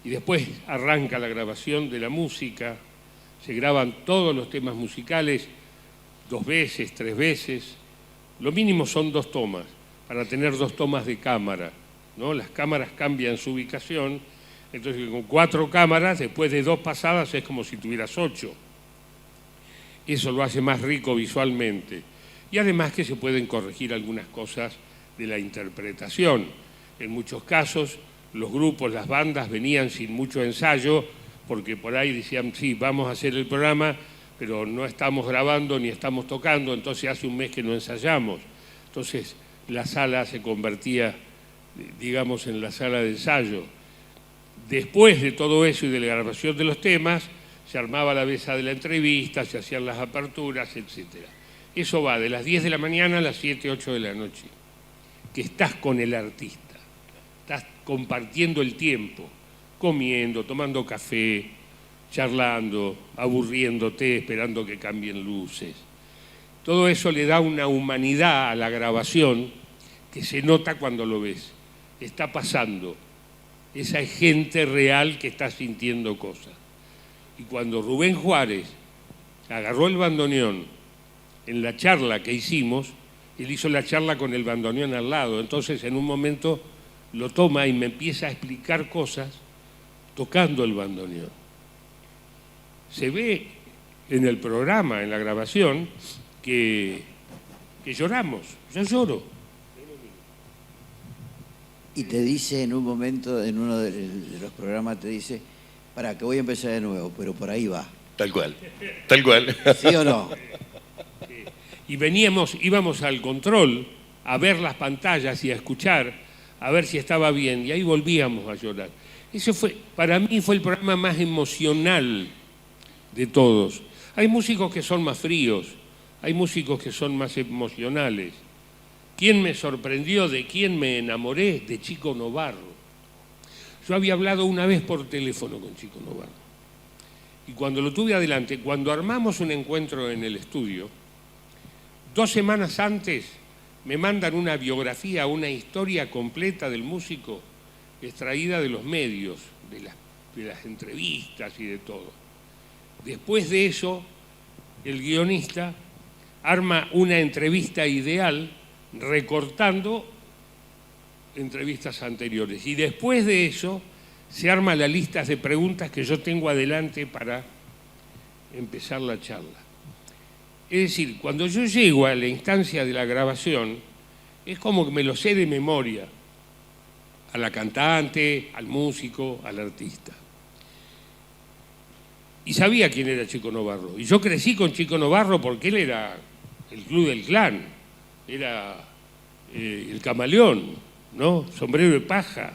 y después arranca la grabación de la música. Se graban todos los temas musicales 2 veces, 3 veces. Lo mínimo son 2 tomas, para tener 2 tomas de cámara, ¿no? Las cámaras cambian su ubicación, entonces con 4 cámaras, después de 2 pasadas, es como si tuvieras 8. Eso lo hace más rico visualmente. y además que se pueden corregir algunas cosas de la interpretación. En muchos casos los grupos, las bandas venían sin mucho ensayo porque por ahí decían, sí, vamos a hacer el programa, pero no estamos grabando ni estamos tocando, entonces hace un mes que no ensayamos. Entonces la sala se convertía, digamos, en la sala de ensayo. Después de todo eso y de la grabación de los temas, se armaba la mesa de la entrevista, se hacían las aperturas, etc. Eso va de las 10 de la mañana a las 7, 8 de la noche, que estás con el artista, estás compartiendo el tiempo, comiendo, tomando café, charlando, aburriéndote, esperando que cambien luces. Todo eso le da una humanidad a la grabación que se nota cuando lo ves. Está pasando. Esa es gente real que está sintiendo cosas. Y cuando Rubén Juárez agarró el bandoneón en la charla que hicimos, él hizo la charla con el bandoneón al lado. Entonces, en un momento lo toma y me empieza a explicar cosas tocando el bandoneón. Se ve en el programa, en la grabación, que lloramos. Yo lloro. Y te dice en un momento, en uno de los programas, te dice, para que voy a empezar de nuevo, pero por ahí va. Tal cual, tal cual. ¿Sí o no? Y íbamos al control a ver las pantallas y a escuchar, a ver si estaba bien, y ahí volvíamos a llorar. Eso fue, para mí fue el programa más emocional de todos. Hay músicos que son más fríos, hay músicos que son más emocionales. ¿Quién me sorprendió? ¿De quién me enamoré? De Chico Novarro. Yo había hablado una vez por teléfono con Chico Novarro. Y cuando lo tuve adelante, cuando armamos un encuentro en el estudio, 2 semanas antes me mandan una biografía, una historia completa del músico extraída de los medios, de las entrevistas y de todo. Después de eso, el guionista arma una entrevista ideal recortando entrevistas anteriores. Y después de eso se arma la lista de preguntas que yo tengo adelante para empezar la charla. Es decir, cuando yo llego a la instancia de la grabación, es como que me lo sé de memoria, a la cantante, al músico, al artista. Y sabía quién era Chico Novarro. Y yo crecí con Chico Novarro porque él era el Club del Clan, era el Camaleón, ¿no? Sombrero de Paja.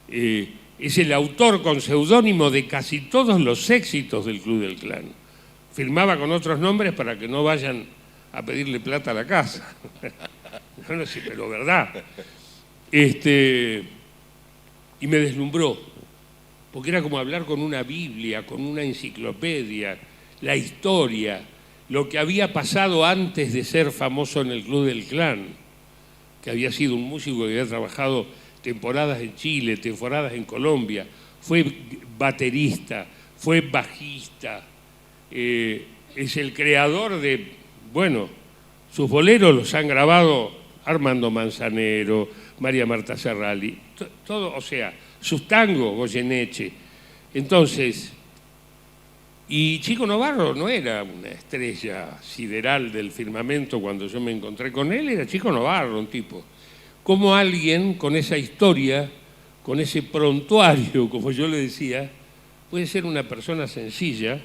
Es el autor con seudónimo de casi todos los éxitos del Club del Clan. Firmaba con otros nombres para que no vayan a pedirle plata a la casa. No sé, pero verdad. Y me deslumbró, porque era como hablar con una Biblia, con una enciclopedia, la historia, lo que había pasado antes de ser famoso en el Club del Clan, que había sido un músico que había trabajado temporadas en Chile, temporadas en Colombia, fue baterista, fue bajista, es el creador de, bueno, sus boleros los han grabado Armando Manzanero, María Marta Serralli, todo, o sea, sus tangos, Goyeneche. Entonces, y Chico Novarro no era una estrella sideral del firmamento cuando yo me encontré con él, era Chico Novarro, un tipo. Como alguien con esa historia, con ese prontuario, como yo le decía, puede ser una persona sencilla,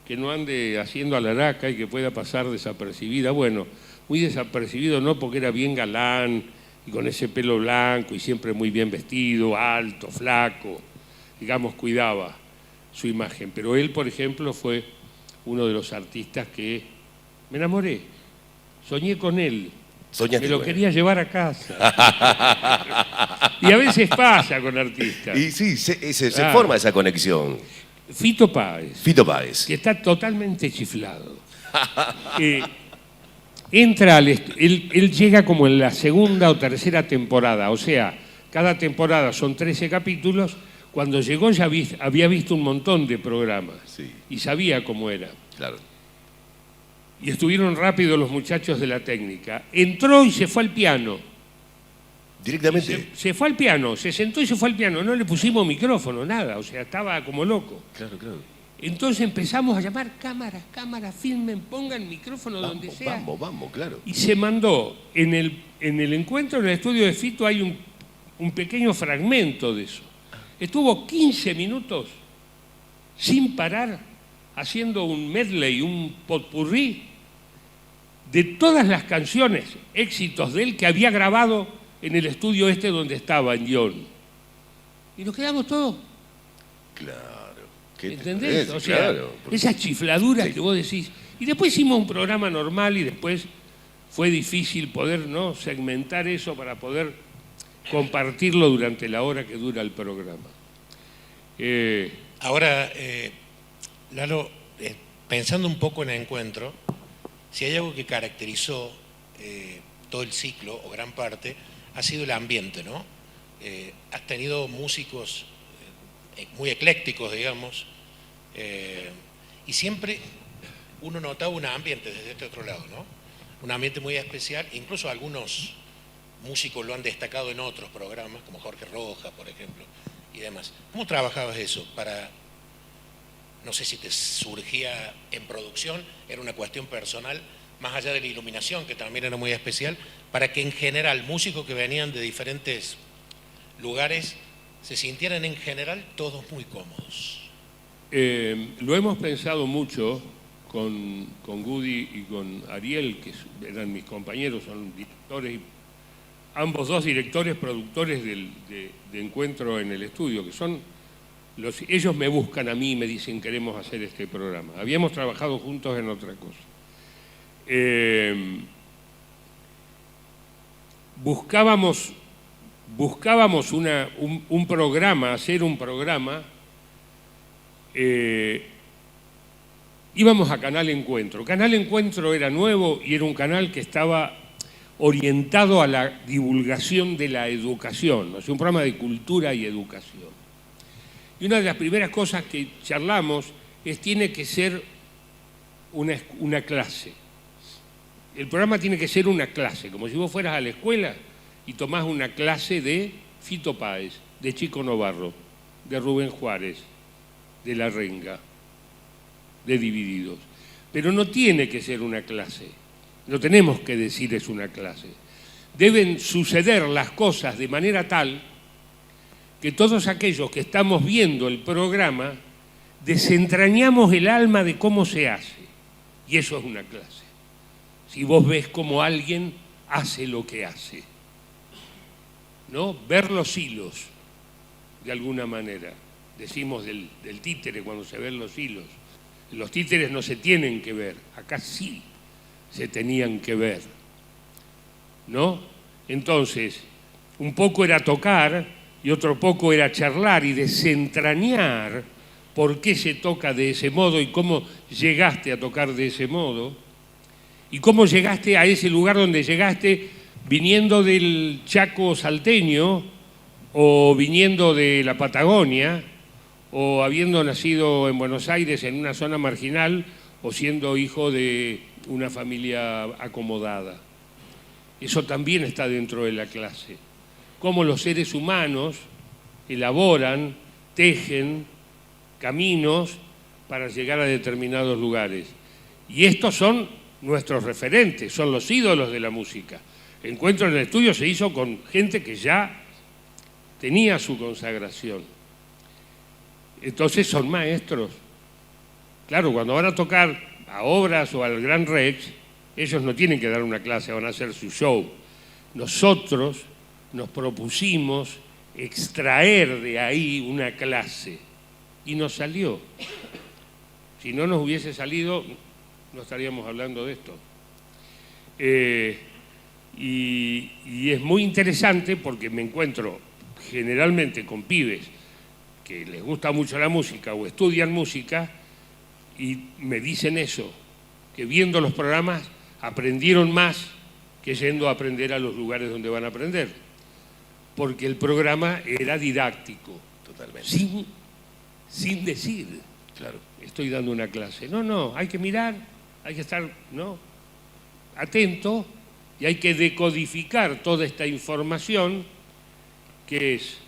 que no ande haciendo alaraca y que pueda pasar desapercibida. Bueno, muy desapercibido no, porque era bien galán y con ese pelo blanco y siempre muy bien vestido, alto, flaco, digamos, cuidaba su imagen. Pero él, por ejemplo, fue uno de los artistas que me enamoré, soñé con él. Soñaste me lo con él. Quería llevar a casa. Y a veces pasa con artistas. Y sí, se forma esa conexión. Fito Páez, Fito Páez. que está totalmente chiflado. Entra él llega como en la segunda o tercera temporada, o sea, cada temporada son 13 capítulos. Cuando llegó ya había visto un montón de programas, Sí. Y sabía cómo era. Claro. Y estuvieron rápido los muchachos de la técnica. Entró y se fue al piano. Directamente. Se fue al piano, se sentó y se fue al piano. No le pusimos micrófono, nada, o sea, estaba como loco. Claro, claro. Entonces empezamos a llamar cámaras, filmen, pongan micrófono donde sea. Vamos, claro. Y se mandó, en el encuentro en el estudio de Fito hay un pequeño fragmento de eso. Estuvo 15 minutos sin parar haciendo un medley, un potpourri de todas las canciones, éxitos de él que había grabado en el estudio donde estaba, en Lyon. Y nos quedamos todos. Claro. ¿Entendés? O sea, claro, esas chifladuras que vos decís. Y después hicimos un programa normal y después fue difícil poder, ¿no?, segmentar eso para poder compartirlo durante la hora que dura el programa. Ahora, Lalo, pensando un poco en el encuentro, si hay algo que caracterizó todo el ciclo, o gran parte, ha sido el ambiente, ¿no? Has tenido músicos muy eclécticos, digamos, y siempre uno notaba un ambiente desde este otro lado, ¿no? Un ambiente muy especial, incluso algunos músicos lo han destacado en otros programas, como Jorge Rojas, por ejemplo, y demás. ¿Cómo trabajabas eso para, no sé si te surgía en producción, era una cuestión personal, más allá de la iluminación, que también era muy especial, para que en general músicos que venían de diferentes lugares se sintieran en general todos muy cómodos? Lo hemos pensado mucho con Gudi y con Ariel, que eran mis compañeros, son directores, ambos dos directores, productores de Encuentro en el Estudio, que son ellos me buscan a mí y me dicen queremos hacer este programa. Habíamos trabajado juntos en otra cosa. Buscábamos un programa, hacer un programa. Íbamos a Canal Encuentro. Canal Encuentro era nuevo y era un canal que estaba orientado a la divulgación de la educación, o sea, un programa de cultura y educación. Y una de las primeras cosas que charlamos tiene que ser una clase. El programa tiene que ser una clase, como si vos fueras a la escuela y tomás una clase de Fito Páez, de Chico Novarro, de Rubén Juárez, de La Renga, de Divididos. Pero no tiene que ser una clase, no tenemos que decir es una clase. Deben suceder las cosas de manera tal que todos aquellos que estamos viendo el programa desentrañamos el alma de cómo se hace. Y eso es una clase. Si vos ves cómo alguien hace lo que hace, ¿no? Ver los hilos, de alguna manera. Decimos del títere cuando se ven los hilos. Los títeres no se tienen que ver, acá sí se tenían que ver, ¿no? Entonces, un poco era tocar y otro poco era charlar y desentrañar por qué se toca de ese modo y cómo llegaste a tocar de ese modo y cómo llegaste a ese lugar donde llegaste viniendo del Chaco salteño o viniendo de la Patagonia o habiendo nacido en Buenos Aires en una zona marginal o siendo hijo de una familia acomodada. Eso también está dentro de la clase. Cómo los seres humanos elaboran, tejen caminos para llegar a determinados lugares. Y estos son nuestros referentes, son los ídolos de la música. Encuentro en el Estudio se hizo con gente que ya tenía su consagración. Entonces son maestros. Claro, cuando van a tocar a Obras o al Gran Rex, ellos no tienen que dar una clase, van a hacer su show. Nosotros nos propusimos extraer de ahí una clase y nos salió. Si no nos hubiese salido, no estaríamos hablando de esto. Y es muy interesante porque me encuentro generalmente con pibes que les gusta mucho la música o estudian música y me dicen eso, que viendo los programas aprendieron más que yendo a aprender a los lugares donde van a aprender, porque el programa era didáctico. Totalmente. Sin decir, claro, estoy dando una clase. No, hay que mirar, hay que estar, ¿no?, atento y hay que decodificar toda esta información que es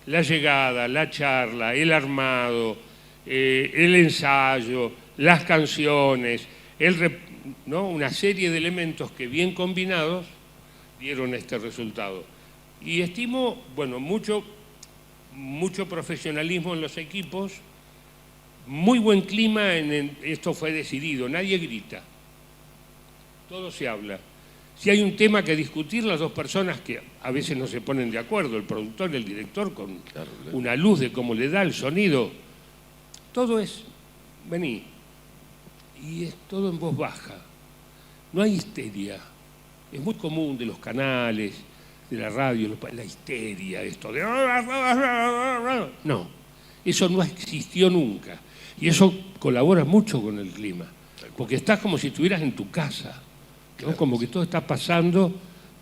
la llegada, la charla, el armado, el ensayo, las canciones, ¿no? Una serie de elementos que bien combinados dieron este resultado. Y estimo, bueno, mucho profesionalismo en los equipos, muy buen clima, esto fue decidido, nadie grita, todo se habla. Si hay un tema que discutir, las dos personas que a veces no se ponen de acuerdo, el productor y el director, con una luz de cómo le da el sonido, todo es, vení, y es todo en voz baja, no hay histeria. Es muy común de los canales, de la radio, la histeria, esto de... No, eso no existió nunca. Y eso colabora mucho con el clima, porque estás como si estuvieras en tu casa, ¿no? Claro. Como que todo está pasando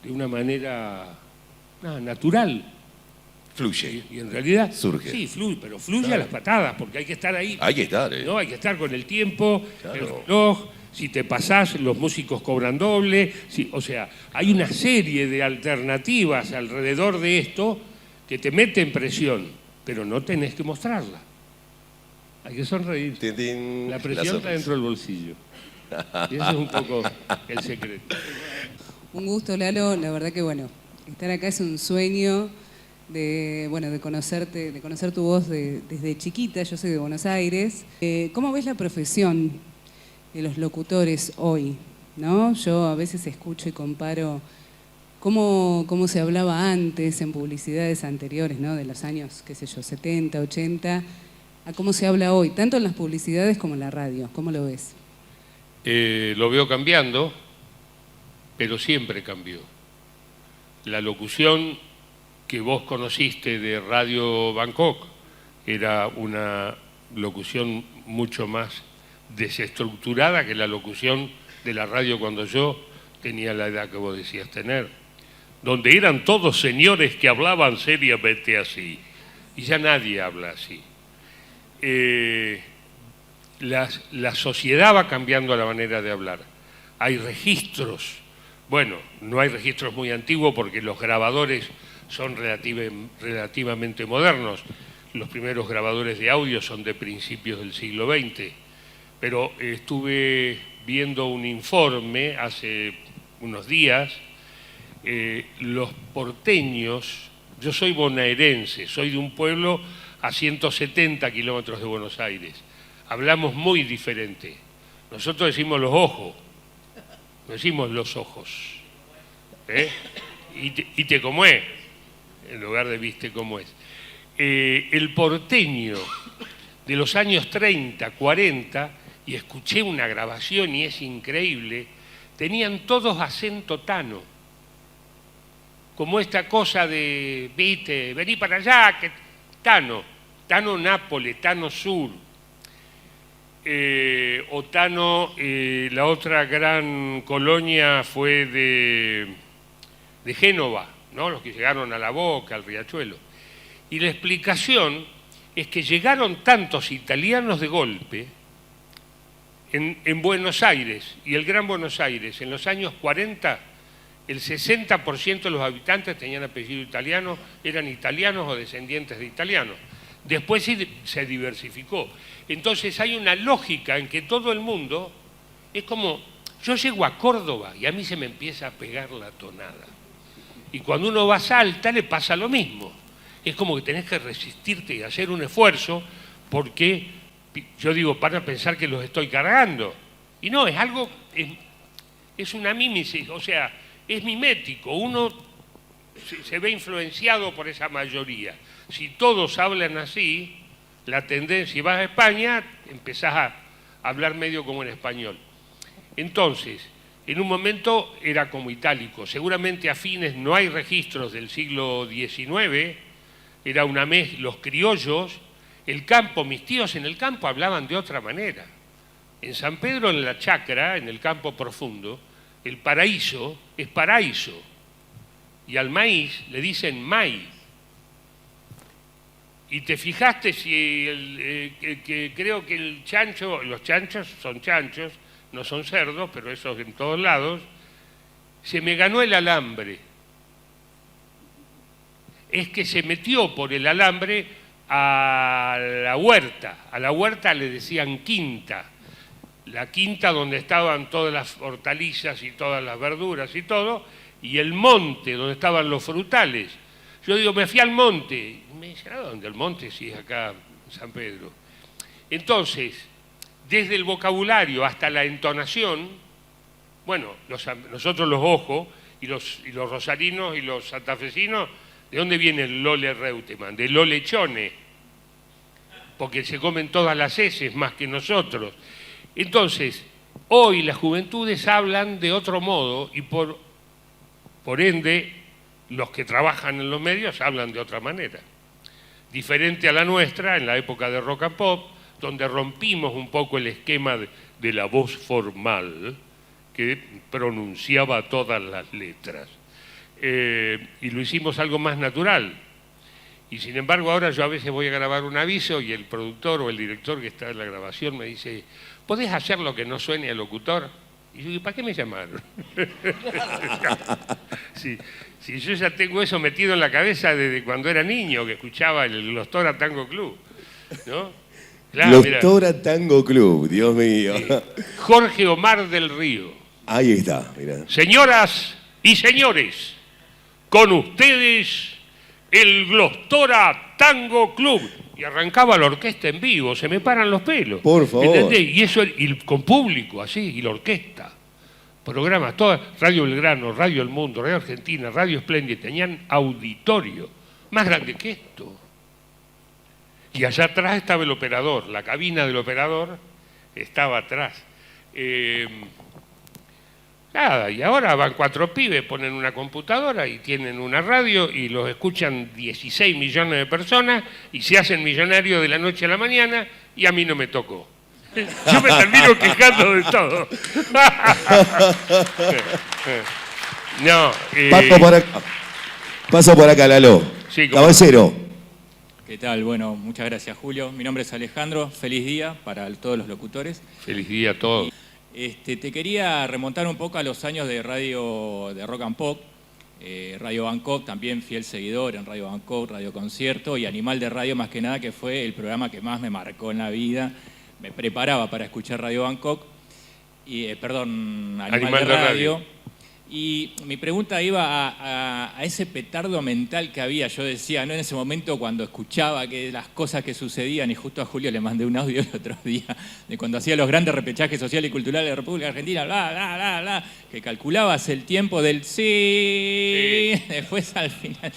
de una manera natural. Fluye. Y en realidad... Surge. Sí, fluye, pero fluye a las patadas, porque hay que estar ahí. Hay que estar, ¿no? Hay que estar con el tiempo, claro. El reloj. Si te pasás, los músicos cobran doble. O sea, hay una serie de alternativas alrededor de esto que te meten presión, pero no tenés que mostrarla. Hay que sonreír. La presión está dentro del bolsillo. Y ese es un poco el secreto. Un gusto, Lalo. La verdad que, bueno, estar acá es un sueño de conocerte, de conocer tu voz desde chiquita. Yo soy de Buenos Aires. ¿Cómo ves la profesión de los locutores hoy, ¿no? Yo a veces escucho y comparo cómo se hablaba antes en publicidades anteriores, ¿no? De los años, qué sé yo, 70, 80, a cómo se habla hoy, tanto en las publicidades como en la radio. ¿Cómo lo ves? Lo veo cambiando, pero siempre cambió. La locución que vos conociste de Radio Bangkok era una locución mucho más desestructurada que la locución de la radio cuando yo tenía la edad que vos decías tener, donde eran todos señores que hablaban seriamente así, y ya nadie habla así. La sociedad va cambiando la manera de hablar. Hay registros, bueno, no hay registros muy antiguos porque los grabadores son relativamente modernos. Los primeros grabadores de audio son de principios del siglo XX. Pero estuve viendo un informe hace unos días, los porteños, yo soy bonaerense, soy de un pueblo a 170 kilómetros de Buenos Aires, hablamos muy diferente. Nosotros decimos los ojos, no decimos los ojos, y te como es, en lugar de viste cómo es. El porteño de los años 30, 40, y escuché una grabación y es increíble, tenían todos acento tano, como esta cosa de, viste, vení para allá, que Tano Nápoles, Tano Sur, o Tano, la otra gran colonia fue de Génova, ¿no? Los que llegaron a La Boca, al Riachuelo. Y la explicación es que llegaron tantos italianos de golpe en Buenos Aires, y el Gran Buenos Aires, en los años 40, el 60% de los habitantes tenían apellido italiano, eran italianos o descendientes de italianos. Después se diversificó. Entonces hay una lógica en que todo el mundo, es como, yo llego a Córdoba y a mí se me empieza a pegar la tonada. Y cuando uno va a Salta le pasa lo mismo. Es como que tenés que resistirte y hacer un esfuerzo porque... Yo digo, para pensar que los estoy cargando. Y no, es algo, es una mímesis, o sea, es mimético. Uno se ve influenciado por esa mayoría. Si todos hablan así, la tendencia, si vas a España, empezás a hablar medio como en español. Entonces, en un momento era como itálico. Seguramente a fines no hay registros del siglo XIX, era una mezcla, los criollos. El campo, mis tíos en el campo hablaban de otra manera. En San Pedro, en la chacra, en el campo profundo, el paraíso es paraíso. Y al maíz le dicen maíz. Y te fijaste si que creo que el chancho, los chanchos son chanchos, no son cerdos, pero esos en todos lados, se me ganó el alambre. Es que se metió por el alambre a la huerta. A la huerta le decían quinta. La quinta donde estaban todas las hortalizas y todas las verduras y todo, y el monte donde estaban los frutales. Yo digo, me fui al monte. Y me dice, ¿a dónde? El monte, sí, es acá en San Pedro. Entonces, desde el vocabulario hasta la entonación, bueno, nosotros los ojos y los rosarinos y los santafesinos, ¿de dónde viene el Lole Reutemann? De Lolechone, porque se comen todas las heces más que nosotros. Entonces, hoy las juventudes hablan de otro modo y por ende los que trabajan en los medios hablan de otra manera. Diferente a la nuestra, en la época de Rock and Pop, donde rompimos un poco el esquema de la voz formal que pronunciaba todas las letras. Y lo hicimos algo más natural. Y sin embargo ahora yo a veces voy a grabar un aviso y el productor o el director que está en la grabación me dice, ¿podés hacer lo que no suene al locutor? Y yo digo, ¿para qué me llamaron? Si yo ya tengo eso metido en la cabeza desde cuando era niño, que escuchaba el Glostora Tango Club, ¿no? Claro, Glostora Tango Club, Dios mío. Jorge Omar del Río. Ahí está, mirá. Señoras y señores, con ustedes el Glostora Tango Club. Y arrancaba la orquesta en vivo, se me paran los pelos. Por favor. ¿Entendés? Y eso y con público, así, y la orquesta. Programas, todas, Radio Belgrano, Radio El Mundo, Radio Argentina, Radio Espléndida, tenían auditorio, más grande que esto. Y allá atrás estaba el operador, la cabina del operador estaba atrás. Nada, y ahora van 4 pibes, ponen una computadora y tienen una radio y los escuchan 16 millones de personas y se hacen millonarios de la noche a la mañana y a mí no me tocó. Yo me termino quejando de todo. No, Paso por acá, Lalo. Sí, ¿cómo? Caballero. ¿Qué tal? Bueno, muchas gracias, Julio. Mi nombre es Alejandro. Feliz día para todos los locutores. Feliz día a todos. Te quería remontar un poco a los años de radio de Rock and Pop. Radio Bangkok, también fiel seguidor en Radio Bangkok, Radio Concierto y Animal de Radio, más que nada, que fue el programa que más me marcó en la vida. Me preparaba para escuchar Radio Bangkok, Animal de Radio. Y mi pregunta iba a ese petardo mental que había. Yo decía, ¿no? En ese momento cuando escuchaba que las cosas que sucedían, y justo a Julio le mandé un audio el otro día, de cuando hacía los grandes repechajes sociales y culturales de la República Argentina, bla, bla, bla, bla, que calculabas el tiempo del sí, después al final.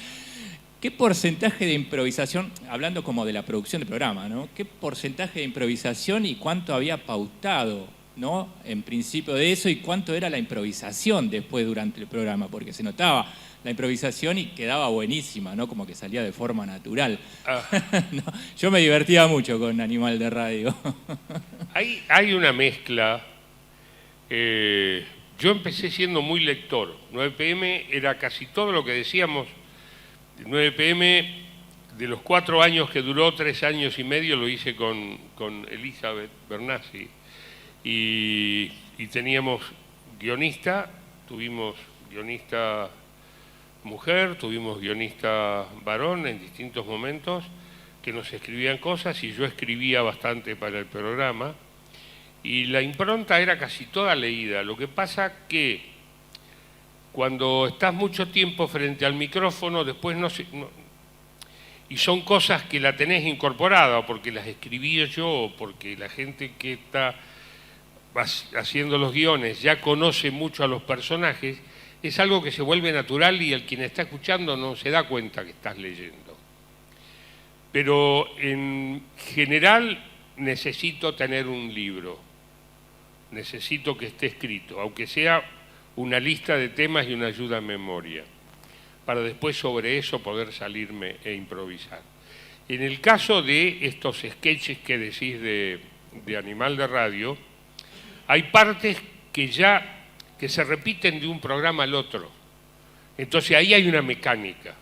¿Qué porcentaje de improvisación, hablando como de la producción del programa, ¿no? ¿Qué porcentaje de improvisación y cuánto había pautado, ¿no? En principio de eso, y cuánto era la improvisación después durante el programa? Porque se notaba la improvisación y quedaba buenísima, ¿no? Como que salía de forma natural. No, yo me divertía mucho con Animal de Radio. Hay una mezcla. Yo empecé siendo muy lector. 9 PM era casi todo lo que decíamos. 9 PM, de los 4 años que duró, 3 años y medio lo hice con Elizabeth Bernassi. Y teníamos guionista, tuvimos guionista mujer, tuvimos guionista varón en distintos momentos que nos escribían cosas y yo escribía bastante para el programa. Y la impronta era casi toda leída. Lo que pasa que cuando estás mucho tiempo frente al micrófono, después y son cosas que la tenés incorporada, o porque las escribí yo, o porque la gente que está haciendo los guiones ya conoce mucho a los personajes, es algo que se vuelve natural y el quien está escuchando no se da cuenta que estás leyendo. Pero en general necesito tener un libro, necesito que esté escrito, aunque sea una lista de temas y una ayuda a memoria, para después sobre eso poder salirme e improvisar. En el caso de estos sketches que decís de Animal de Radio, hay partes que se repiten de un programa al otro. Entonces ahí hay una mecánica.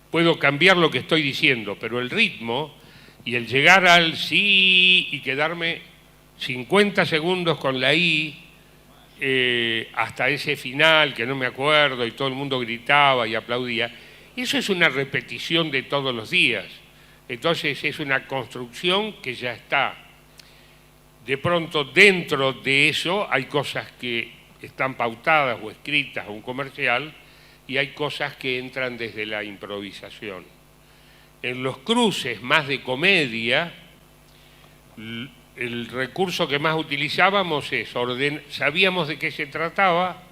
Puedo cambiar lo que estoy diciendo, pero el ritmo y el llegar al sí y quedarme 50 segundos con la i, hasta ese final que no me acuerdo y todo el mundo gritaba y aplaudía, eso es una repetición de todos los días. Entonces es una construcción que ya está. De pronto dentro de eso hay cosas que están pautadas o escritas a un comercial y hay cosas que entran desde la improvisación. En los cruces más de comedia, el recurso que más utilizábamos es sabíamos de qué se trataba,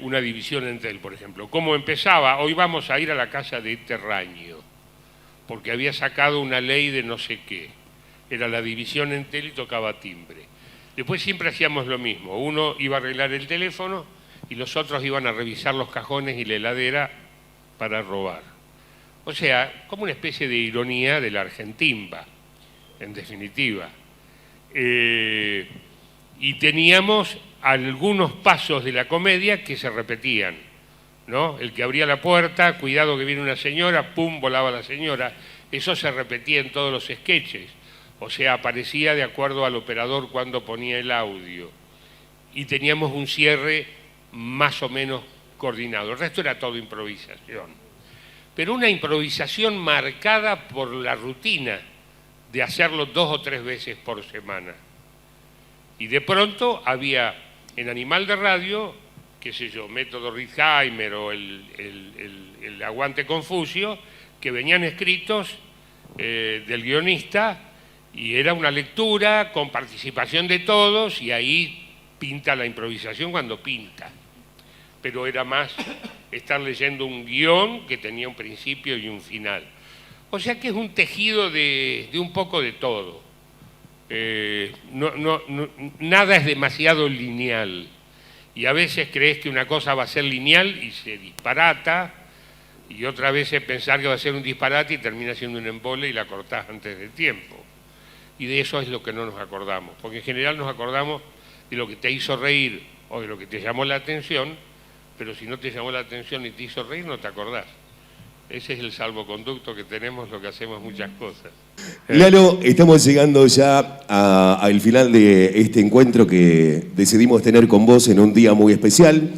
una división en tel, por ejemplo. ¿Cómo empezaba? Hoy vamos a ir a la casa de Terraño, porque había sacado una ley de no sé qué. Era la división en tel y tocaba timbre. Después siempre hacíamos lo mismo. Uno iba a arreglar el teléfono y los otros iban a revisar los cajones y la heladera para robar. O sea, como una especie de ironía de la Argentimba, en definitiva. Y teníamos algunos pasos de la comedia que se repetían, ¿no? El que abría la puerta, cuidado que viene una señora, pum, volaba la señora. Eso se repetía en todos los sketches. O sea, aparecía de acuerdo al operador cuando ponía el audio. Y teníamos un cierre más o menos coordinado. El resto era todo improvisación. Pero una improvisación marcada por la rutina de hacerlo 2 o 3 veces por semana. Y de pronto había en Animal de Radio, qué sé yo, Método Ritzheimer o el Aguante Confucio, que venían escritos del guionista y era una lectura con participación de todos y ahí pinta la improvisación cuando pinta. Pero era más estar leyendo un guión que tenía un principio y un final. O sea que es un tejido de un poco de todo. Nada es demasiado lineal. Y a veces crees que una cosa va a ser lineal y se disparata, y otra vez es pensar que va a ser un disparate y termina siendo un embole y la cortás antes de tiempo. Y de eso es lo que no nos acordamos, porque en general nos acordamos de lo que te hizo reír o de lo que te llamó la atención, pero si no te llamó la atención y te hizo reír, no te acordás. Ese es el salvoconducto que tenemos, lo que hacemos muchas cosas. Lalo, estamos llegando ya al final de este encuentro que decidimos tener con vos en un día muy especial.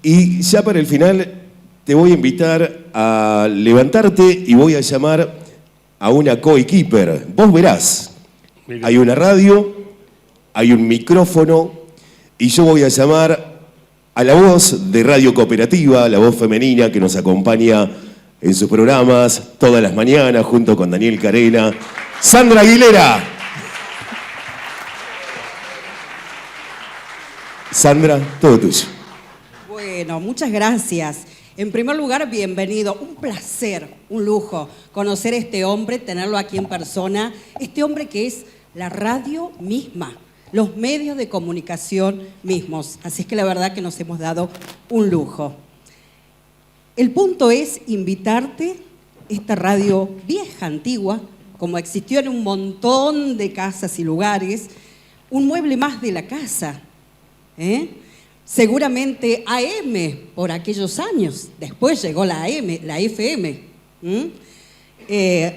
Y ya para el final te voy a invitar a levantarte y voy a llamar a una coequiper. Vos verás, Mira. Hay una radio, hay un micrófono y yo voy a llamar a la voz de Radio Cooperativa, la voz femenina que nos acompaña en sus programas todas las mañanas junto con Daniel Carena. Sandra Aguilera. Sandra, todo tuyo. Bueno, muchas gracias. En primer lugar, bienvenido. Un placer, un lujo conocer a este hombre, tenerlo aquí en persona. Este hombre que es la radio misma, los medios de comunicación mismos. Así es que la verdad que nos hemos dado un lujo. El punto es invitarte, esta radio vieja, antigua, como existió en un montón de casas y lugares, un mueble más de la casa, seguramente AM por aquellos años, después llegó la AM, la FM.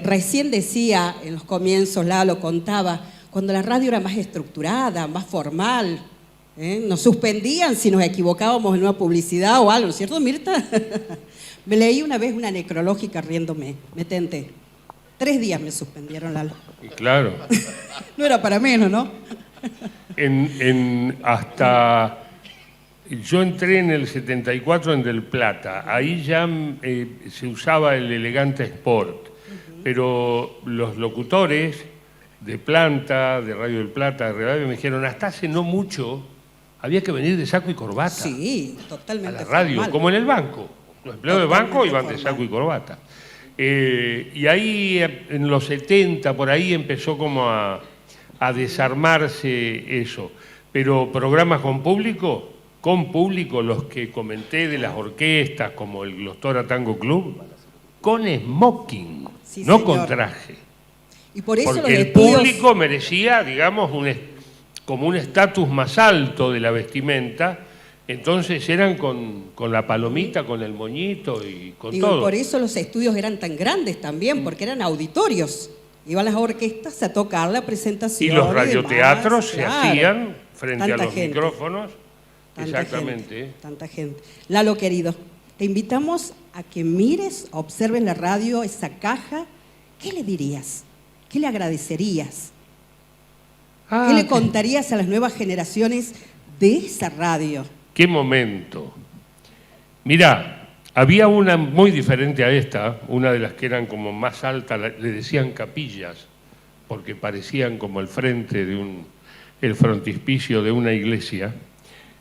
Recién decía en los comienzos, Lalo contaba, cuando la radio era más estructurada, más formal, nos suspendían si nos equivocábamos en una publicidad o algo, ¿no es cierto, Mirta? Me leí una vez una necrológica riéndome, me tenté. 3 días me suspendieron, Lalo. Claro. No era para menos, ¿no? Yo entré en el 74 en Del Plata, ahí ya se usaba el elegante sport, pero los locutores de Planta, de Radio del Plata, de Radio me dijeron, hasta hace no mucho había que venir de saco y corbata. Sí, totalmente. A la radio, formal. como en el banco. Los empleados del banco iban de saco y corbata. Y ahí en los 70, por ahí empezó como a desarmarse eso. Pero programas con público, los que comenté de las orquestas, como el Glostora Tango Club, con smoking, Sí, no señor. con traje. Y por eso Porque los el estudios... público merecía, digamos, como un estatus más alto de la vestimenta. Entonces eran con la palomita, con el moñito y con Digo, todo. por eso los estudios eran tan grandes también, porque eran auditorios. Iban las orquestas a tocar la presentación. Y los demás, radioteatros se claro. hacían frente Tanta a los gente. micrófonos. Tanta Exactamente. gente, tanta gente. Lalo, querido, te invitamos a que mires, observes la radio, esa caja, ¿qué le dirías? ¿Qué le agradecerías? ¿Qué le contarías a las nuevas generaciones de esa radio? ¡Qué momento! Mirá, había una muy diferente a esta, una de las que eran como más altas, le decían capillas, porque parecían como el frente de el frontispicio de una iglesia.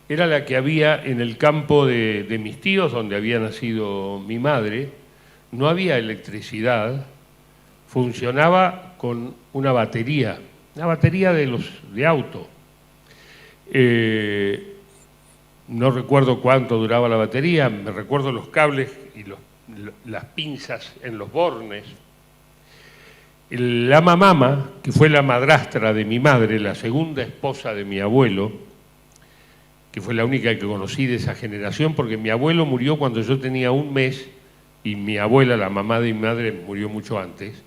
Era la que había en el campo de mis tíos, donde había nacido mi madre. No había electricidad, funcionaba con una batería de auto. No recuerdo cuánto duraba la batería, me recuerdo los cables y las pinzas en los bornes. La mamá, que fue la madrastra de mi madre, la segunda esposa de mi abuelo, que fue la única que conocí de esa generación, porque mi abuelo murió cuando yo tenía 1 mes y mi abuela, la mamá de mi madre, murió mucho antes.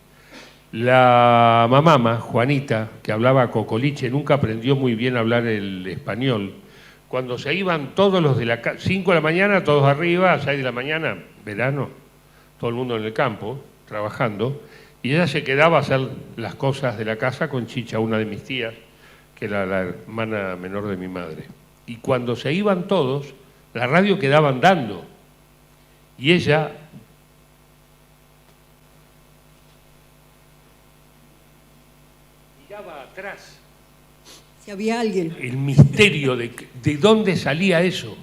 La mamá, Juanita, que hablaba cocoliche, nunca aprendió muy bien a hablar el español. Cuando se iban todos los de la casa, 5 de la mañana, todos arriba, 6 de la mañana, verano, todo el mundo en el campo, trabajando, y ella se quedaba a hacer las cosas de la casa con Chicha, una de mis tías, que era la hermana menor de mi madre. Y cuando se iban todos, la radio quedaba andando, y ella miraba atrás. Si había alguien. El misterio de dónde salía eso,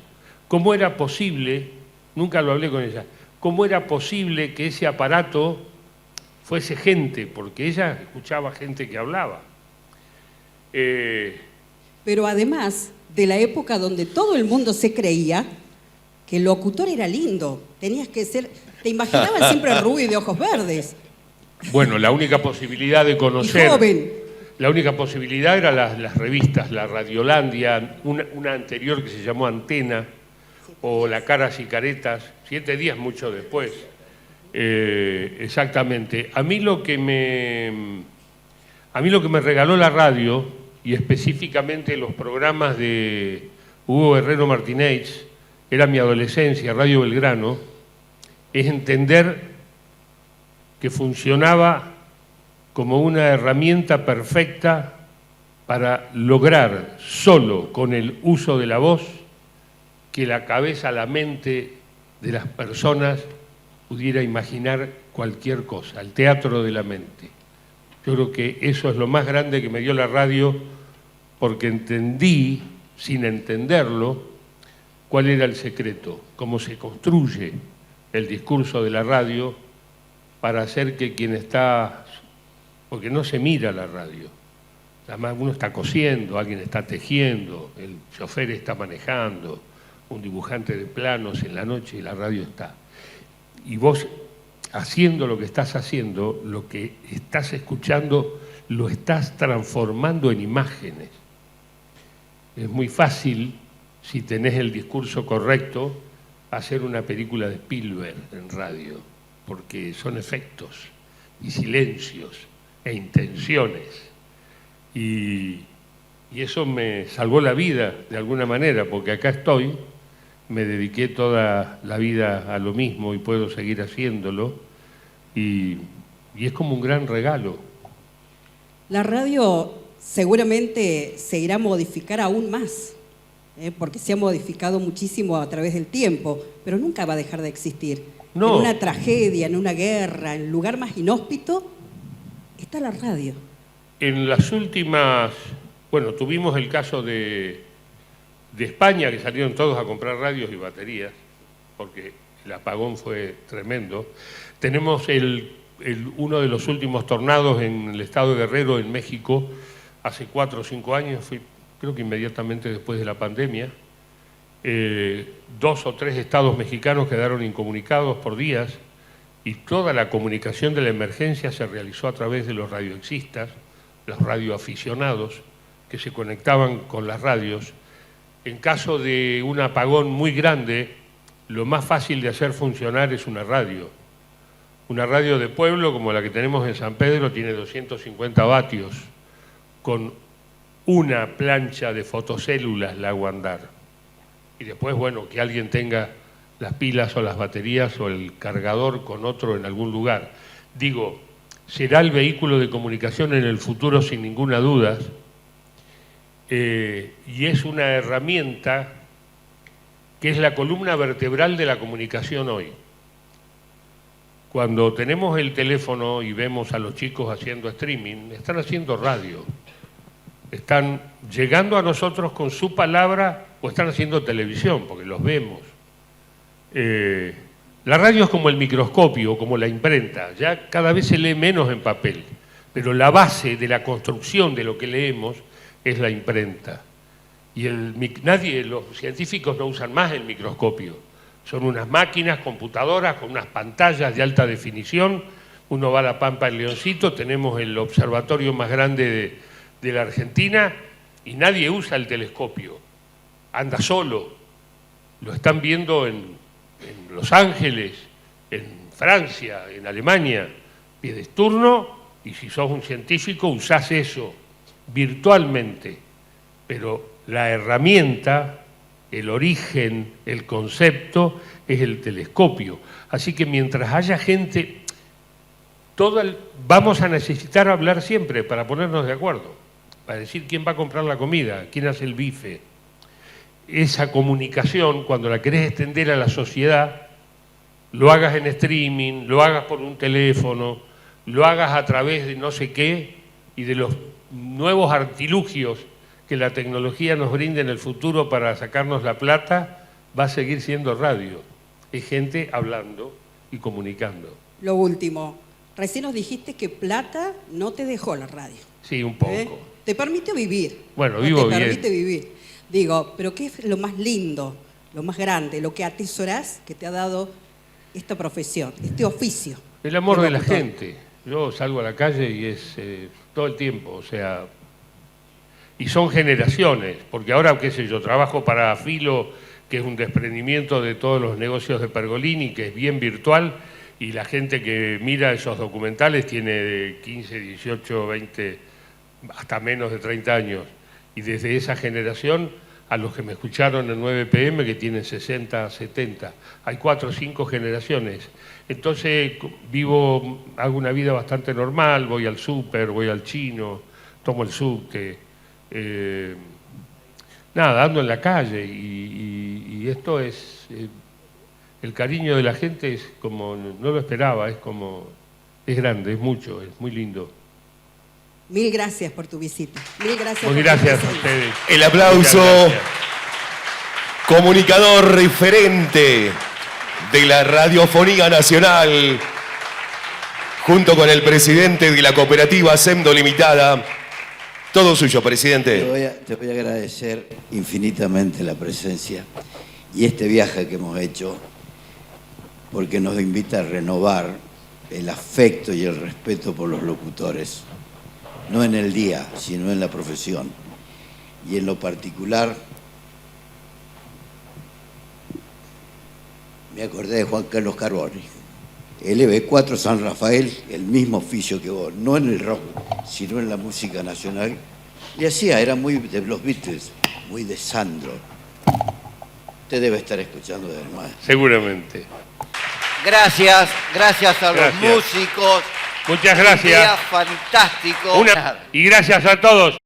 cómo era posible, nunca lo hablé con ella, cómo era posible que ese aparato fuese gente, porque ella escuchaba gente que hablaba. Pero además de la época donde todo el mundo se creía que el locutor era lindo, tenías que ser, te imaginaban siempre rubio y de ojos verdes. Bueno, la única posibilidad de conocer... Y joven. La única posibilidad era las revistas, la Radiolandia, una anterior que se llamó Antena, o La Caras y Caretas, 7 días mucho después. Exactamente. A mí lo que me regaló la radio, y específicamente los programas de Hugo Herrero Martínez, era mi adolescencia, Radio Belgrano, es entender que funcionaba como una herramienta perfecta para lograr, solo con el uso de la voz, que la cabeza, la mente de las personas pudiera imaginar cualquier cosa, el teatro de la mente. Yo creo que eso es lo más grande que me dio la radio, porque entendí, sin entenderlo, cuál era el secreto, cómo se construye el discurso de la radio para hacer que quien está... Porque no se mira la radio. Además, uno está cosiendo, alguien está tejiendo, el chofer está manejando, un dibujante de planos en la noche y la radio está. Y vos, haciendo lo que estás haciendo, lo que estás escuchando, lo estás transformando en imágenes. Es muy fácil, si tenés el discurso correcto, hacer una película de Spielberg en radio, porque son efectos y silencios e intenciones, y eso me salvó la vida de alguna manera, porque acá estoy, me dediqué toda la vida a lo mismo y puedo seguir haciéndolo, y es como un gran regalo. La radio seguramente se irá a modificar aún más, porque se ha modificado muchísimo a través del tiempo, pero nunca va a dejar de existir. No. En una tragedia, en una guerra, en el lugar más inhóspito, está la radio. En las últimas, bueno, tuvimos el caso de España, que salieron todos a comprar radios y baterías, porque el apagón fue tremendo. Tenemos uno de los últimos tornados en el estado de Guerrero, en México, hace 4 o 5 años, creo que inmediatamente después de la pandemia. 2 o 3 estados mexicanos quedaron incomunicados por días, y toda la comunicación de la emergencia se realizó a través de los radioexistas, los radioaficionados, que se conectaban con las radios. En caso de un apagón muy grande, lo más fácil de hacer funcionar es una radio. Una radio de pueblo, como la que tenemos en San Pedro, tiene 250 vatios, con una plancha de fotocélulas la hago andar. Y después, bueno, que alguien tenga las pilas o las baterías o el cargador con otro en algún lugar. Digo, será el vehículo de comunicación en el futuro sin ninguna duda, y es una herramienta que es la columna vertebral de la comunicación hoy. Cuando tenemos el teléfono y vemos a los chicos haciendo streaming, están haciendo radio, están llegando a nosotros con su palabra o están haciendo televisión, porque los vemos. La radio es como el microscopio, como la imprenta, ya cada vez se lee menos en papel, pero la base de la construcción de lo que leemos es la imprenta. Y los científicos no usan más el microscopio. Son unas máquinas, computadoras, con unas pantallas de alta definición. Uno va a la Pampa del Leoncito, tenemos el observatorio más grande de la Argentina y nadie usa el telescopio. Anda solo. Lo están viendo en Los Ángeles, en Francia, en Alemania. Pides turno y si sos un científico usás eso virtualmente. Pero la herramienta, el origen, el concepto, es el telescopio. Así que mientras haya gente, vamos a necesitar hablar siempre para ponernos de acuerdo, para decir quién va a comprar la comida, quién hace el bife. Esa comunicación, cuando la querés extender a la sociedad, lo hagas en streaming, lo hagas por un teléfono, lo hagas a través de no sé qué y de los nuevos artilugios que la tecnología nos brinde en el futuro para sacarnos la plata, va a seguir siendo radio. Es gente hablando y comunicando. Lo último, recién nos dijiste que plata no te dejó la radio. Sí, un poco. Te permite vivir. Bueno, vivo bien. Te permite vivir. Digo, pero ¿qué es lo más lindo, lo más grande, lo que atesorás que te ha dado esta profesión, este oficio? El amor de la gente. Yo salgo a la calle y es todo el tiempo, o sea... Y son generaciones, porque ahora, qué sé yo, trabajo para Filo, que es un desprendimiento de todos los negocios de Pergolini, que es bien virtual, y la gente que mira esos documentales tiene de 15, 18, 20, hasta menos de 30 años. Y desde esa generación a los que me escucharon en 9 PM, que tienen 60, 70. Hay 4 o 5 generaciones. Entonces hago una vida bastante normal, voy al súper, voy al chino, tomo el subte. Nada, ando en la calle y esto es, el cariño de la gente es como, no lo esperaba, es grande, es mucho, es muy lindo. Mil gracias por tu visita. Mil gracias. Muy gracias a ustedes. El aplauso, comunicador referente de la Radiofonía Nacional, junto con el presidente de la cooperativa Semdo Limitada. Todo suyo, presidente. Te voy a agradecer infinitamente la presencia y este viaje que hemos hecho, porque nos invita a renovar el afecto y el respeto por los locutores, no en el día, sino en la profesión. Y en lo particular, me acordé de Juan Carlos Carboni. LB4 San Rafael, el mismo oficio que vos, no en el rock, sino en la música nacional. Y hacía, era muy de los Beatles, muy de Sandro. Usted debe estar escuchando de más. Seguramente. Gracias a los músicos. Muchas gracias. Un día fantástico. Y gracias a todos.